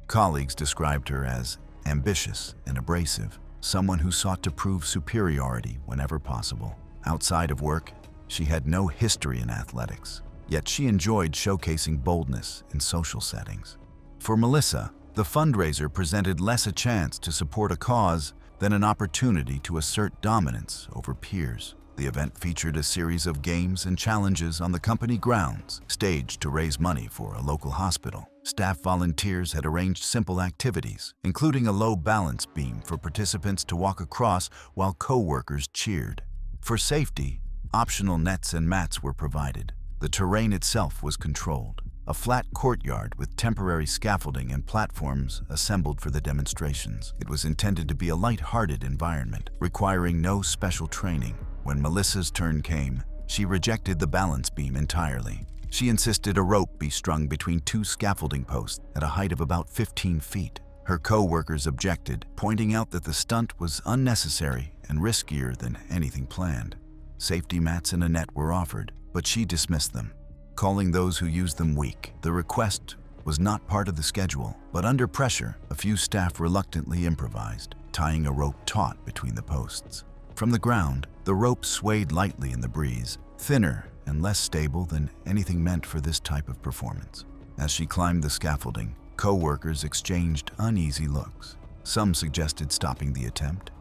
Colleagues described her as ambitious and abrasive, someone who sought to prove superiority whenever possible. Outside of work, she had no history in athletics, yet she enjoyed showcasing boldness in social settings. For Melissa, the fundraiser presented less a chance to support a cause than an opportunity to assert dominance over peers. The event featured a series of games and challenges on the company grounds, staged to raise money for a local hospital. Staff volunteers had arranged simple activities, including a low balance beam for participants to walk across while co-workers cheered. For safety, optional nets and mats were provided. The terrain itself was controlled, a flat courtyard with temporary scaffolding and platforms assembled for the demonstrations. It was intended to be a light-hearted environment, requiring no special training. When Melissa's turn came, She rejected the balance beam entirely. She insisted a rope be strung between two scaffolding posts at a height of about 15 feet. Her co-workers objected, pointing out that the stunt was unnecessary and riskier than anything planned. Safety mats and a net were offered, but she dismissed them, calling those who used them weak. The request was not part of the schedule, but under pressure, a few staff reluctantly improvised, tying a rope taut between the posts. From the ground, the rope swayed lightly in the breeze, thinner and less stable than anything meant for this type of performance. As she climbed the scaffolding, co-workers exchanged uneasy looks. Some suggested stopping the attempt,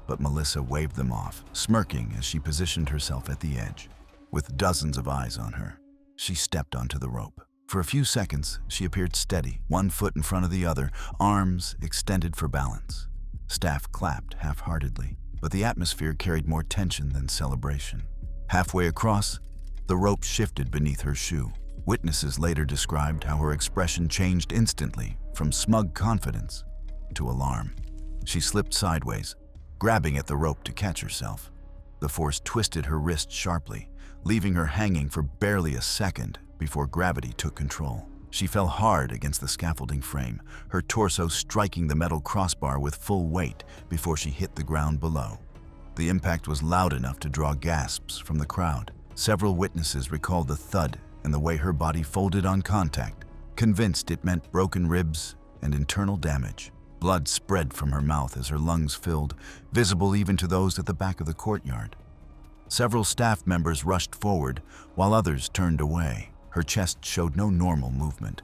but Melissa waved them off, smirking as she positioned herself at the edge. With dozens of eyes on her, she stepped onto the rope. For a few seconds, she appeared steady, one foot in front of the other, arms extended for balance. Staff clapped half-heartedly, but the atmosphere carried more tension than celebration. Halfway across, the rope shifted beneath her shoe. Witnesses later described how her expression changed instantly from smug confidence to alarm. She slipped sideways, grabbing at the rope to catch herself. The force twisted her wrist sharply, leaving her hanging for barely a second before gravity took control. She fell hard against the scaffolding frame, her torso striking the metal crossbar with full weight before she hit the ground below. The impact was loud enough to draw gasps from the crowd. Several witnesses recalled the thud and the way her body folded on contact, convinced it meant broken ribs and internal damage. Blood spread from her mouth as her lungs filled, visible even to those at the back of the courtyard. Several staff members rushed forward, while others turned away. Her chest showed no normal movement,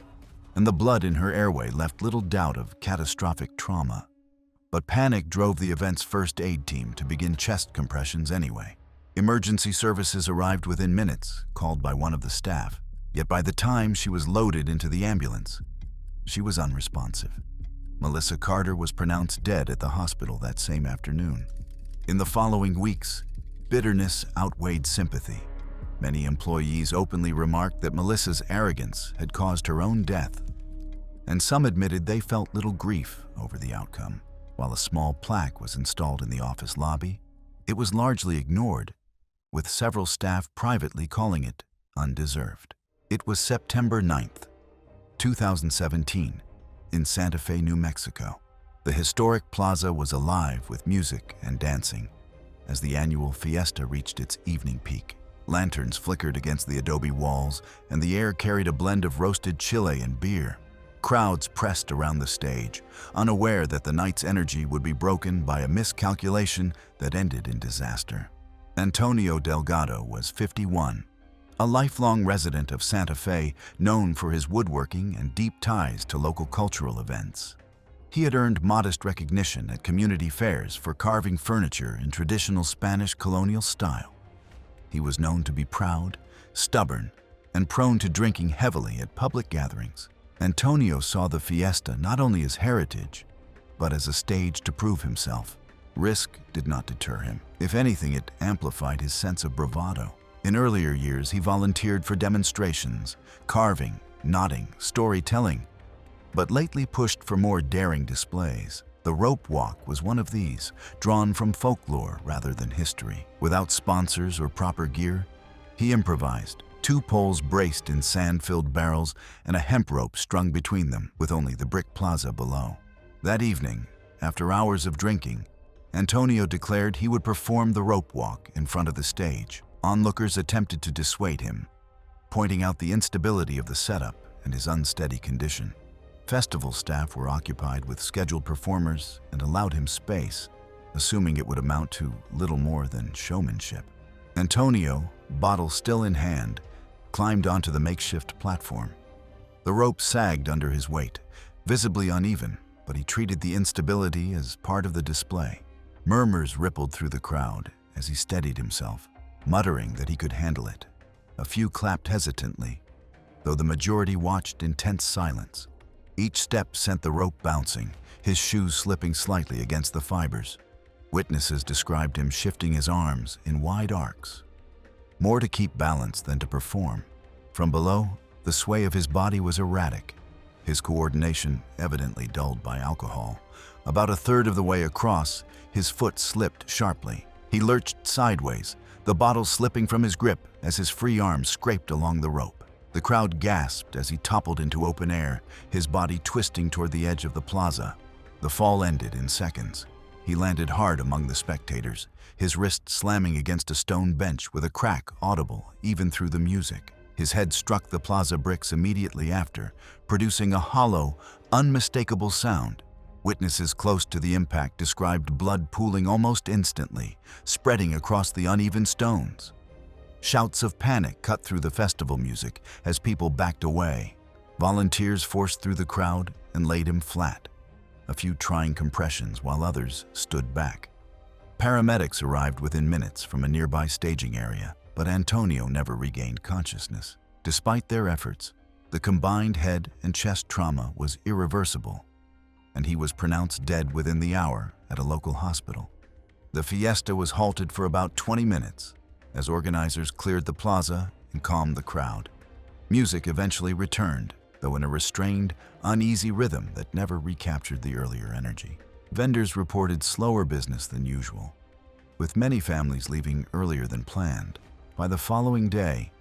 and the blood in her airway left little doubt of catastrophic trauma. But panic drove the event's first aid team to begin chest compressions anyway. Emergency services arrived within minutes, called by one of the staff. Yet by the time she was loaded into the ambulance, she was unresponsive. Melissa Carter was pronounced dead at the hospital that same afternoon. In the following weeks, bitterness outweighed sympathy. Many employees openly remarked that Melissa's arrogance had caused her own death, and some admitted they felt little grief over the outcome. While a small plaque was installed in the office lobby, it was largely ignored, with several staff privately calling it undeserved. It was September 9th, 2017, in Santa Fe, New Mexico. The historic plaza was alive with music and dancing as the annual fiesta reached its evening peak. Lanterns flickered against the adobe walls, and the air carried a blend of roasted chile and beer. Crowds pressed around the stage, unaware that the night's energy would be broken by a miscalculation that ended in disaster. Antonio Delgado was 51, a lifelong resident of Santa Fe, known for his woodworking and deep ties to local cultural events. He had earned modest recognition at community fairs for carving furniture in traditional Spanish colonial style. He was known to be proud, stubborn, and prone to drinking heavily at public gatherings. Antonio saw the fiesta not only as heritage, but as a stage to prove himself. Risk did not deter him. If anything, it amplified his sense of bravado. In earlier years, he volunteered for demonstrations, carving, knotting, storytelling, but lately pushed for more daring displays. The rope walk was one of these, drawn from folklore rather than history. Without sponsors or proper gear, he improvised. 2 poles braced in sand-filled barrels and a hemp rope strung between them, with only the brick plaza below. That evening, after hours of drinking, Antonio declared he would perform the rope walk in front of the stage. Onlookers attempted to dissuade him, pointing out the instability of the setup and his unsteady condition. Festival staff were occupied with scheduled performers and allowed him space, assuming it would amount to little more than showmanship. Antonio, bottle still in hand, climbed onto the makeshift platform. The rope sagged under his weight, visibly uneven, but he treated the instability as part of the display. Murmurs rippled through the crowd as he steadied himself, muttering that he could handle it. A few clapped hesitantly, though the majority watched in tense silence. Each step sent the rope bouncing, his shoes slipping slightly against the fibers. Witnesses described him shifting his arms in wide arcs, more to keep balance than to perform. From below, the sway of his body was erratic, his coordination evidently dulled by alcohol. About a third of the way across, his foot slipped sharply. He lurched sideways, the bottle slipping from his grip as his free arm scraped along the rope. The crowd gasped as he toppled into open air, his body twisting toward the edge of the plaza. The fall ended in seconds. He landed hard among the spectators, his wrist slamming against a stone bench with a crack audible even through the music. His head struck the plaza bricks immediately after, producing a hollow, unmistakable sound. Witnesses close to the impact described blood pooling almost instantly, spreading across the uneven stones. Shouts of panic cut through the festival music as people backed away. Volunteers forced through the crowd and laid him flat, a few trying compressions while others stood back. Paramedics arrived within minutes from a nearby staging area, but Antonio never regained consciousness. Despite their efforts, the combined head and chest trauma was irreversible, and he was pronounced dead within the hour at a local hospital. The fiesta was halted for about 20 minutes as organizers cleared the plaza and calmed the crowd. Music eventually returned, though in a restrained, uneasy rhythm that never recaptured the earlier energy. Vendors reported slower business than usual, with many families leaving earlier than planned. By the following day,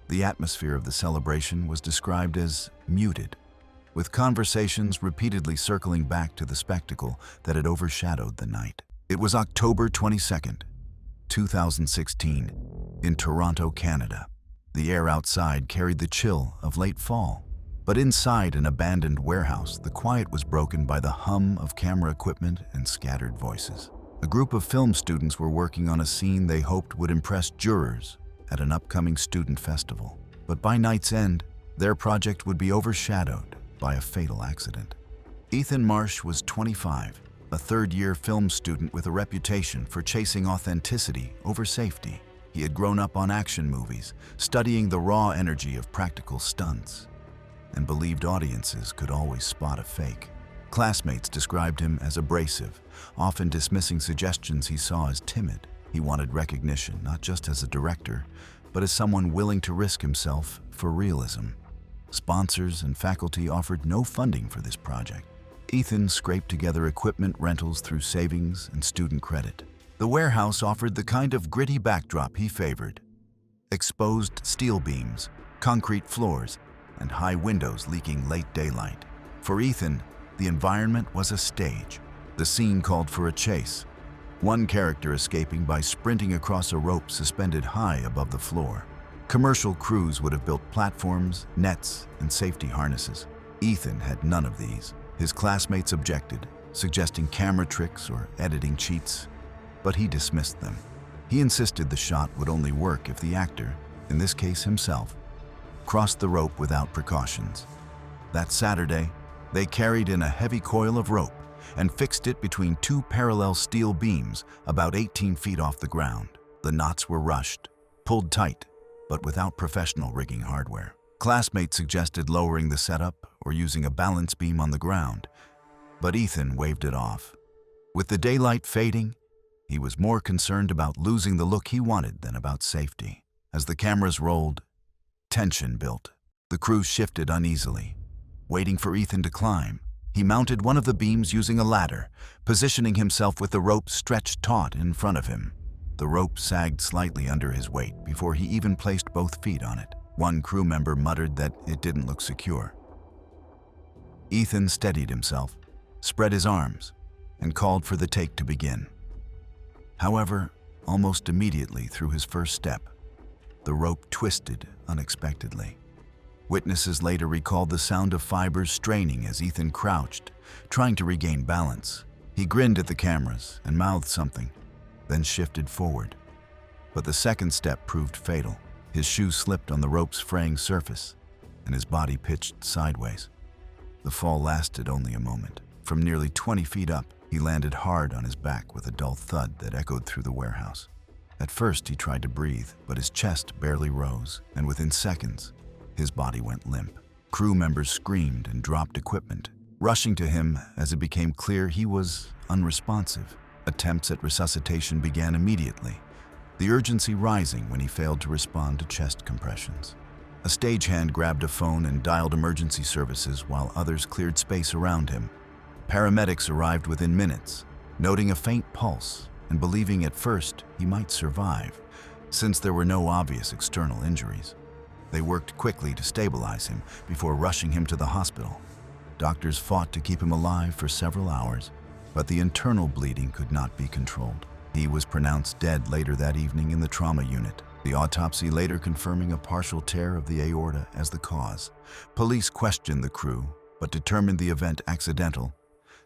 the atmosphere of the celebration was described as muted, with conversations repeatedly circling back to the spectacle that had overshadowed the night. It was October 22nd, 2016, in Toronto, Canada. The air outside carried the chill of late fall, but inside an abandoned warehouse, the quiet was broken by the hum of camera equipment and scattered voices. A group of film students were working on a scene they hoped would impress jurors at an upcoming student festival. But by night's end, their project would be overshadowed by a fatal accident. Ethan Marsh was 25, a third-year film student with a reputation for chasing authenticity over safety. He had grown up on action movies, studying the raw energy of practical stunts, and believed audiences could always spot a fake. Classmates described him as abrasive, often dismissing suggestions he saw as timid. He wanted recognition, not just as a director, but as someone willing to risk himself for realism. Sponsors and faculty offered no funding for this project. Ethan scraped together equipment rentals through savings and student credit. The warehouse offered the kind of gritty backdrop he favored: exposed steel beams, concrete floors, and high windows leaking late daylight. For Ethan, the environment was a stage. The scene called for a chase, one character escaping by sprinting across a rope suspended high above the floor. Commercial crews would have built platforms, nets, and safety harnesses. Ethan had none of these. His classmates objected, suggesting camera tricks or editing cheats, but he dismissed them. He insisted the shot would only work if the actor, in this case himself, crossed the rope without precautions. That Saturday, they carried in a heavy coil of rope and fixed it between two parallel steel beams about 18 feet off the ground. The knots were rushed, pulled tight, but without professional rigging hardware. Classmates suggested lowering the setup or using a balance beam on the ground, but Ethan waved it off. With the daylight fading, he was more concerned about losing the look he wanted than about safety. As the cameras rolled, tension built. The crew shifted uneasily, waiting for Ethan to climb. He mounted one of the beams using a ladder, positioning himself with the rope stretched taut in front of him. The rope sagged slightly under his weight before he even placed both feet on it. One crew member muttered that it didn't look secure. Ethan steadied himself, spread his arms, and called for the take to begin. However, almost immediately through his first step, the rope twisted unexpectedly. Witnesses later recalled the sound of fibers straining as Ethan crouched, trying to regain balance. He grinned at the cameras and mouthed something, then shifted forward. But the second step proved fatal. His shoe slipped on the rope's fraying surface, and his body pitched sideways. The fall lasted only a moment. From nearly 20 feet up, he landed hard on his back with a dull thud that echoed through the warehouse. At first, he tried to breathe, but his chest barely rose, and within seconds, his body went limp. Crew members screamed and dropped equipment, rushing to him as it became clear he was unresponsive. Attempts at resuscitation began immediately, the urgency rising when he failed to respond to chest compressions. A stagehand grabbed a phone and dialed emergency services while others cleared space around him. Paramedics arrived within minutes, noting a faint pulse and believing at first he might survive. Since there were no obvious external injuries, they worked quickly to stabilize him before rushing him to the hospital. Doctors fought to keep him alive for several hours, but the internal bleeding could not be controlled. He was pronounced dead later that evening in the trauma unit, the autopsy later confirming a partial tear of the aorta as the cause. Police questioned the crew, but determined the event accidental,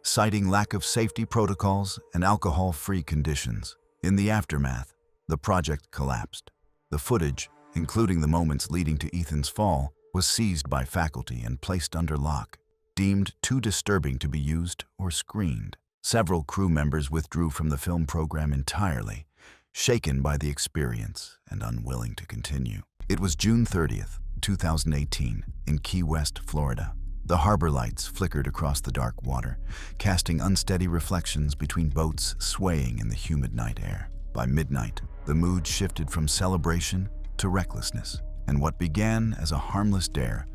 citing lack of safety protocols and alcohol-free conditions. In the aftermath, the project collapsed. The footage, including the moments leading to Ethan's fall, was seized by faculty and placed under lock, deemed too disturbing to be used or screened. Several crew members withdrew from the film program entirely, shaken by the experience and unwilling to continue. It was June 30th, 2018, in Key West, Florida. The harbor lights flickered across the dark water, casting unsteady reflections between boats swaying in the humid night air. By midnight, the mood shifted from celebration to recklessness, and what began as a harmless dare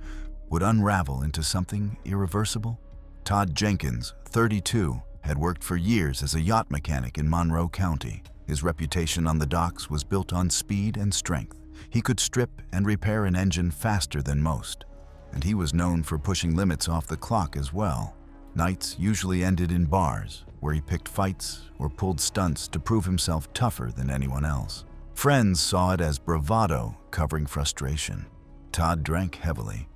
would unravel into something irreversible. Todd Jenkins, 32, had worked for years as a yacht mechanic in Monroe County. His reputation on the docks was built on speed and strength. He could strip and repair an engine faster than most, and he was known for pushing limits off the clock as well. Nights usually ended in bars, where he picked fights or pulled stunts to prove himself tougher than anyone else. Friends saw it as bravado covering frustration. Todd drank heavily,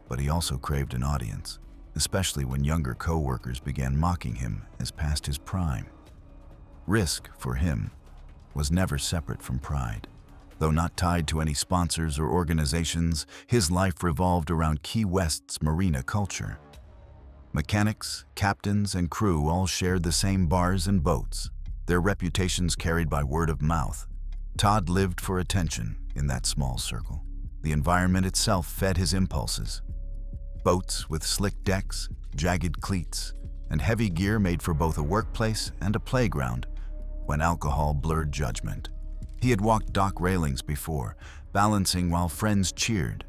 but he also craved an audience, especially when younger co-workers began mocking him as past his prime. Risk, for him, was never separate from pride. Though not tied to any sponsors or organizations, his life revolved around Key West's marina culture. Mechanics, captains, and crew all shared the same bars and boats, their reputations carried by word of mouth. Todd lived for attention in that small circle. The environment itself fed his impulses. Boats with slick decks, jagged cleats, and heavy gear made for both a workplace and a playground when alcohol blurred judgment. He had walked dock railings before, balancing while friends cheered,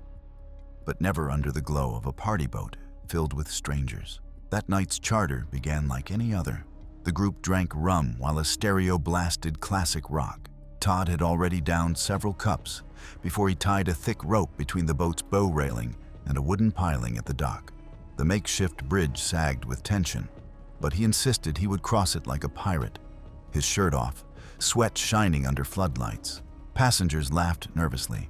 but never under the glow of a party boat filled with strangers. That night's charter began like any other. The group drank rum while a stereo blasted classic rock. Todd had already downed several cups before he tied a thick rope between the boat's bow railing and a wooden piling at the dock. The makeshift bridge sagged with tension, but he insisted he would cross it like a pirate, his shirt off, sweat shining under floodlights. Passengers laughed nervously.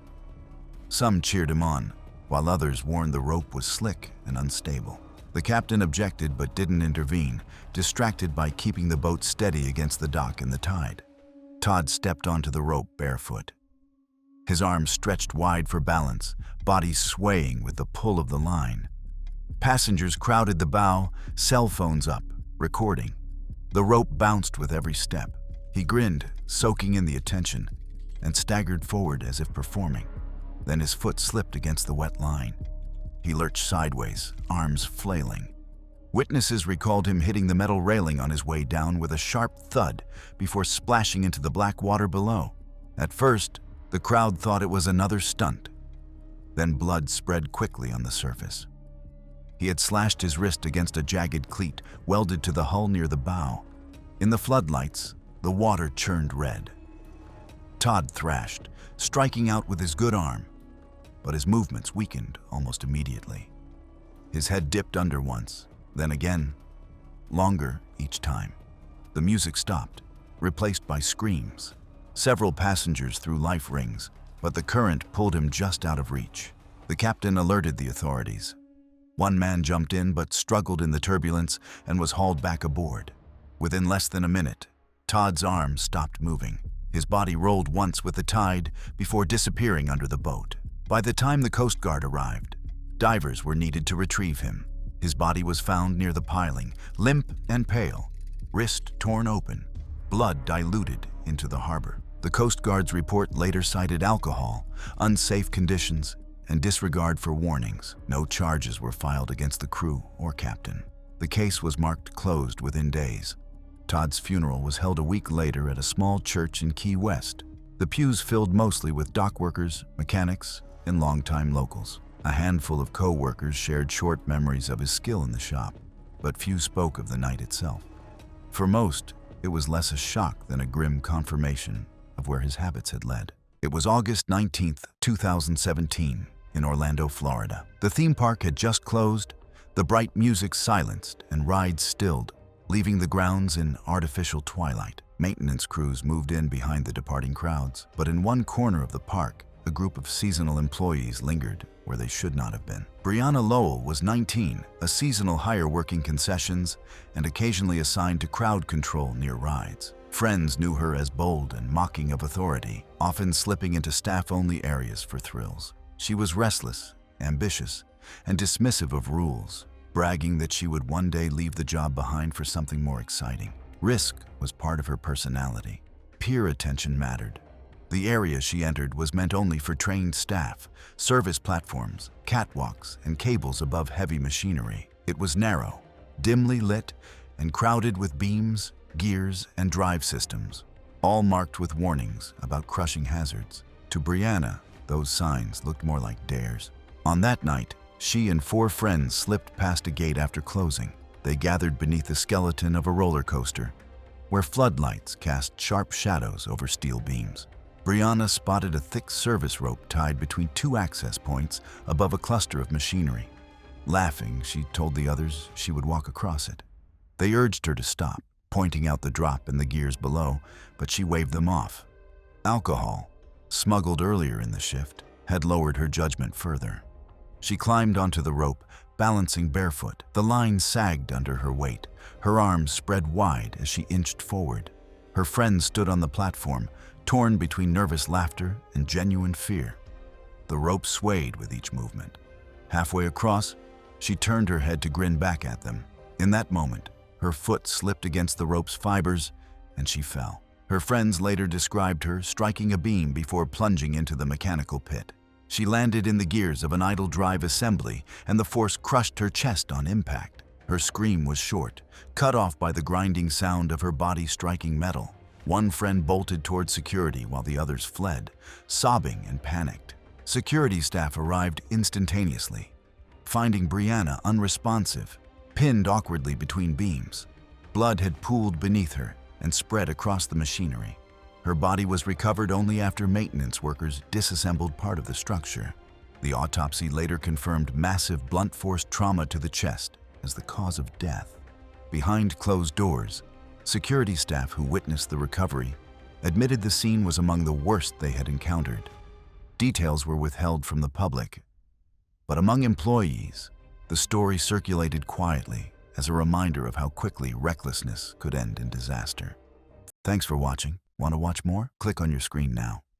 Some cheered him on, while others warned the rope was slick and unstable. The captain objected but didn't intervene, distracted by keeping the boat steady against the dock and the tide. Todd stepped onto the rope barefoot, his arms stretched wide for balance, body swaying with the pull of the line. Passengers crowded the bow, cell phones up, recording. The rope bounced with every step. He grinned, soaking in the attention, and staggered forward as if performing. Then his foot slipped against the wet line. He lurched sideways, arms flailing. Witnesses recalled him hitting the metal railing on his way down with a sharp thud before splashing into the black water below. At first, the crowd thought it was another stunt. Then blood spread quickly on the surface. He had slashed his wrist against a jagged cleat welded to the hull near the bow. In the floodlights, the water churned red. Todd thrashed, striking out with his good arm, but his movements weakened almost immediately. His head dipped under once, then again, longer each time. The music stopped, replaced by screams. Several passengers threw life rings, but the current pulled him just out of reach. The captain alerted the authorities. One man jumped in but struggled in the turbulence and was hauled back aboard. Within less than a minute, Todd's arm stopped moving. His body rolled once with the tide before disappearing under the boat. By the time the Coast Guard arrived, divers were needed to retrieve him. His body was found near the piling, limp and pale, wrist torn open, blood diluted into the harbor. The Coast Guard's report later cited alcohol, unsafe conditions, and disregard for warnings. No charges were filed against the crew or captain. The case was marked closed within days. Todd's funeral was held a week later at a small church in Key West. The pews filled mostly with dock workers, mechanics, and longtime locals. A handful of co-workers shared short memories of his skill in the shop, but few spoke of the night itself. For most, it was less a shock than a grim confirmation of where his habits had led. It was August 19th, 2017, in Orlando, Florida. The theme park had just closed, the bright music silenced, and rides stilled, leaving the grounds in artificial twilight. Maintenance crews moved in behind the departing crowds, but in one corner of the park, a group of seasonal employees lingered where they should not have been. Brianna Lowell was 19, a seasonal hire working concessions and occasionally assigned to crowd control near rides. Friends knew her as bold and mocking of authority, often slipping into staff-only areas for thrills. She was restless, ambitious, and dismissive of rules, bragging that she would one day leave the job behind for something more exciting. Risk was part of her personality. Peer attention mattered. The area she entered was meant only for trained staff, service platforms, catwalks, and cables above heavy machinery. It was narrow, dimly lit, and crowded with beams, gears, and drive systems, all marked with warnings about crushing hazards. To Brianna, those signs looked more like dares. On that night, she and 4 friends slipped past a gate after closing. They gathered beneath the skeleton of a roller coaster, where floodlights cast sharp shadows over steel beams. Brianna spotted a thick service rope tied between 2 access points above a cluster of machinery. Laughing, she told the others she would walk across it. They urged her to stop, pointing out the drop and the gears below, but she waved them off. Alcohol, smuggled earlier in the shift, had lowered her judgment further. She climbed onto the rope, balancing barefoot. The line sagged under her weight, her arms spread wide as she inched forward. Her friends stood on the platform, torn between nervous laughter and genuine fear. The rope swayed with each movement. Halfway across, she turned her head to grin back at them. In that moment, her foot slipped against the rope's fibers and she fell. Her friends later described her striking a beam before plunging into the mechanical pit. She landed in the gears of an idle drive assembly, and the force crushed her chest on impact. Her scream was short, cut off by the grinding sound of her body striking metal. One friend bolted toward security while the others fled, sobbing and panicked. Security staff arrived instantaneously, finding Brianna unresponsive, pinned awkwardly between beams. Blood had pooled beneath her and spread across the machinery. Her body was recovered only after maintenance workers disassembled part of the structure. The autopsy later confirmed massive blunt force trauma to the chest as the cause of death. Behind closed doors, security staff who witnessed the recovery admitted the scene was among the worst they had encountered. Details were withheld from the public, but among employees, the story circulated quietly as a reminder of how quickly recklessness could end in disaster. Thanks for watching. Want to watch more? Click on your screen now.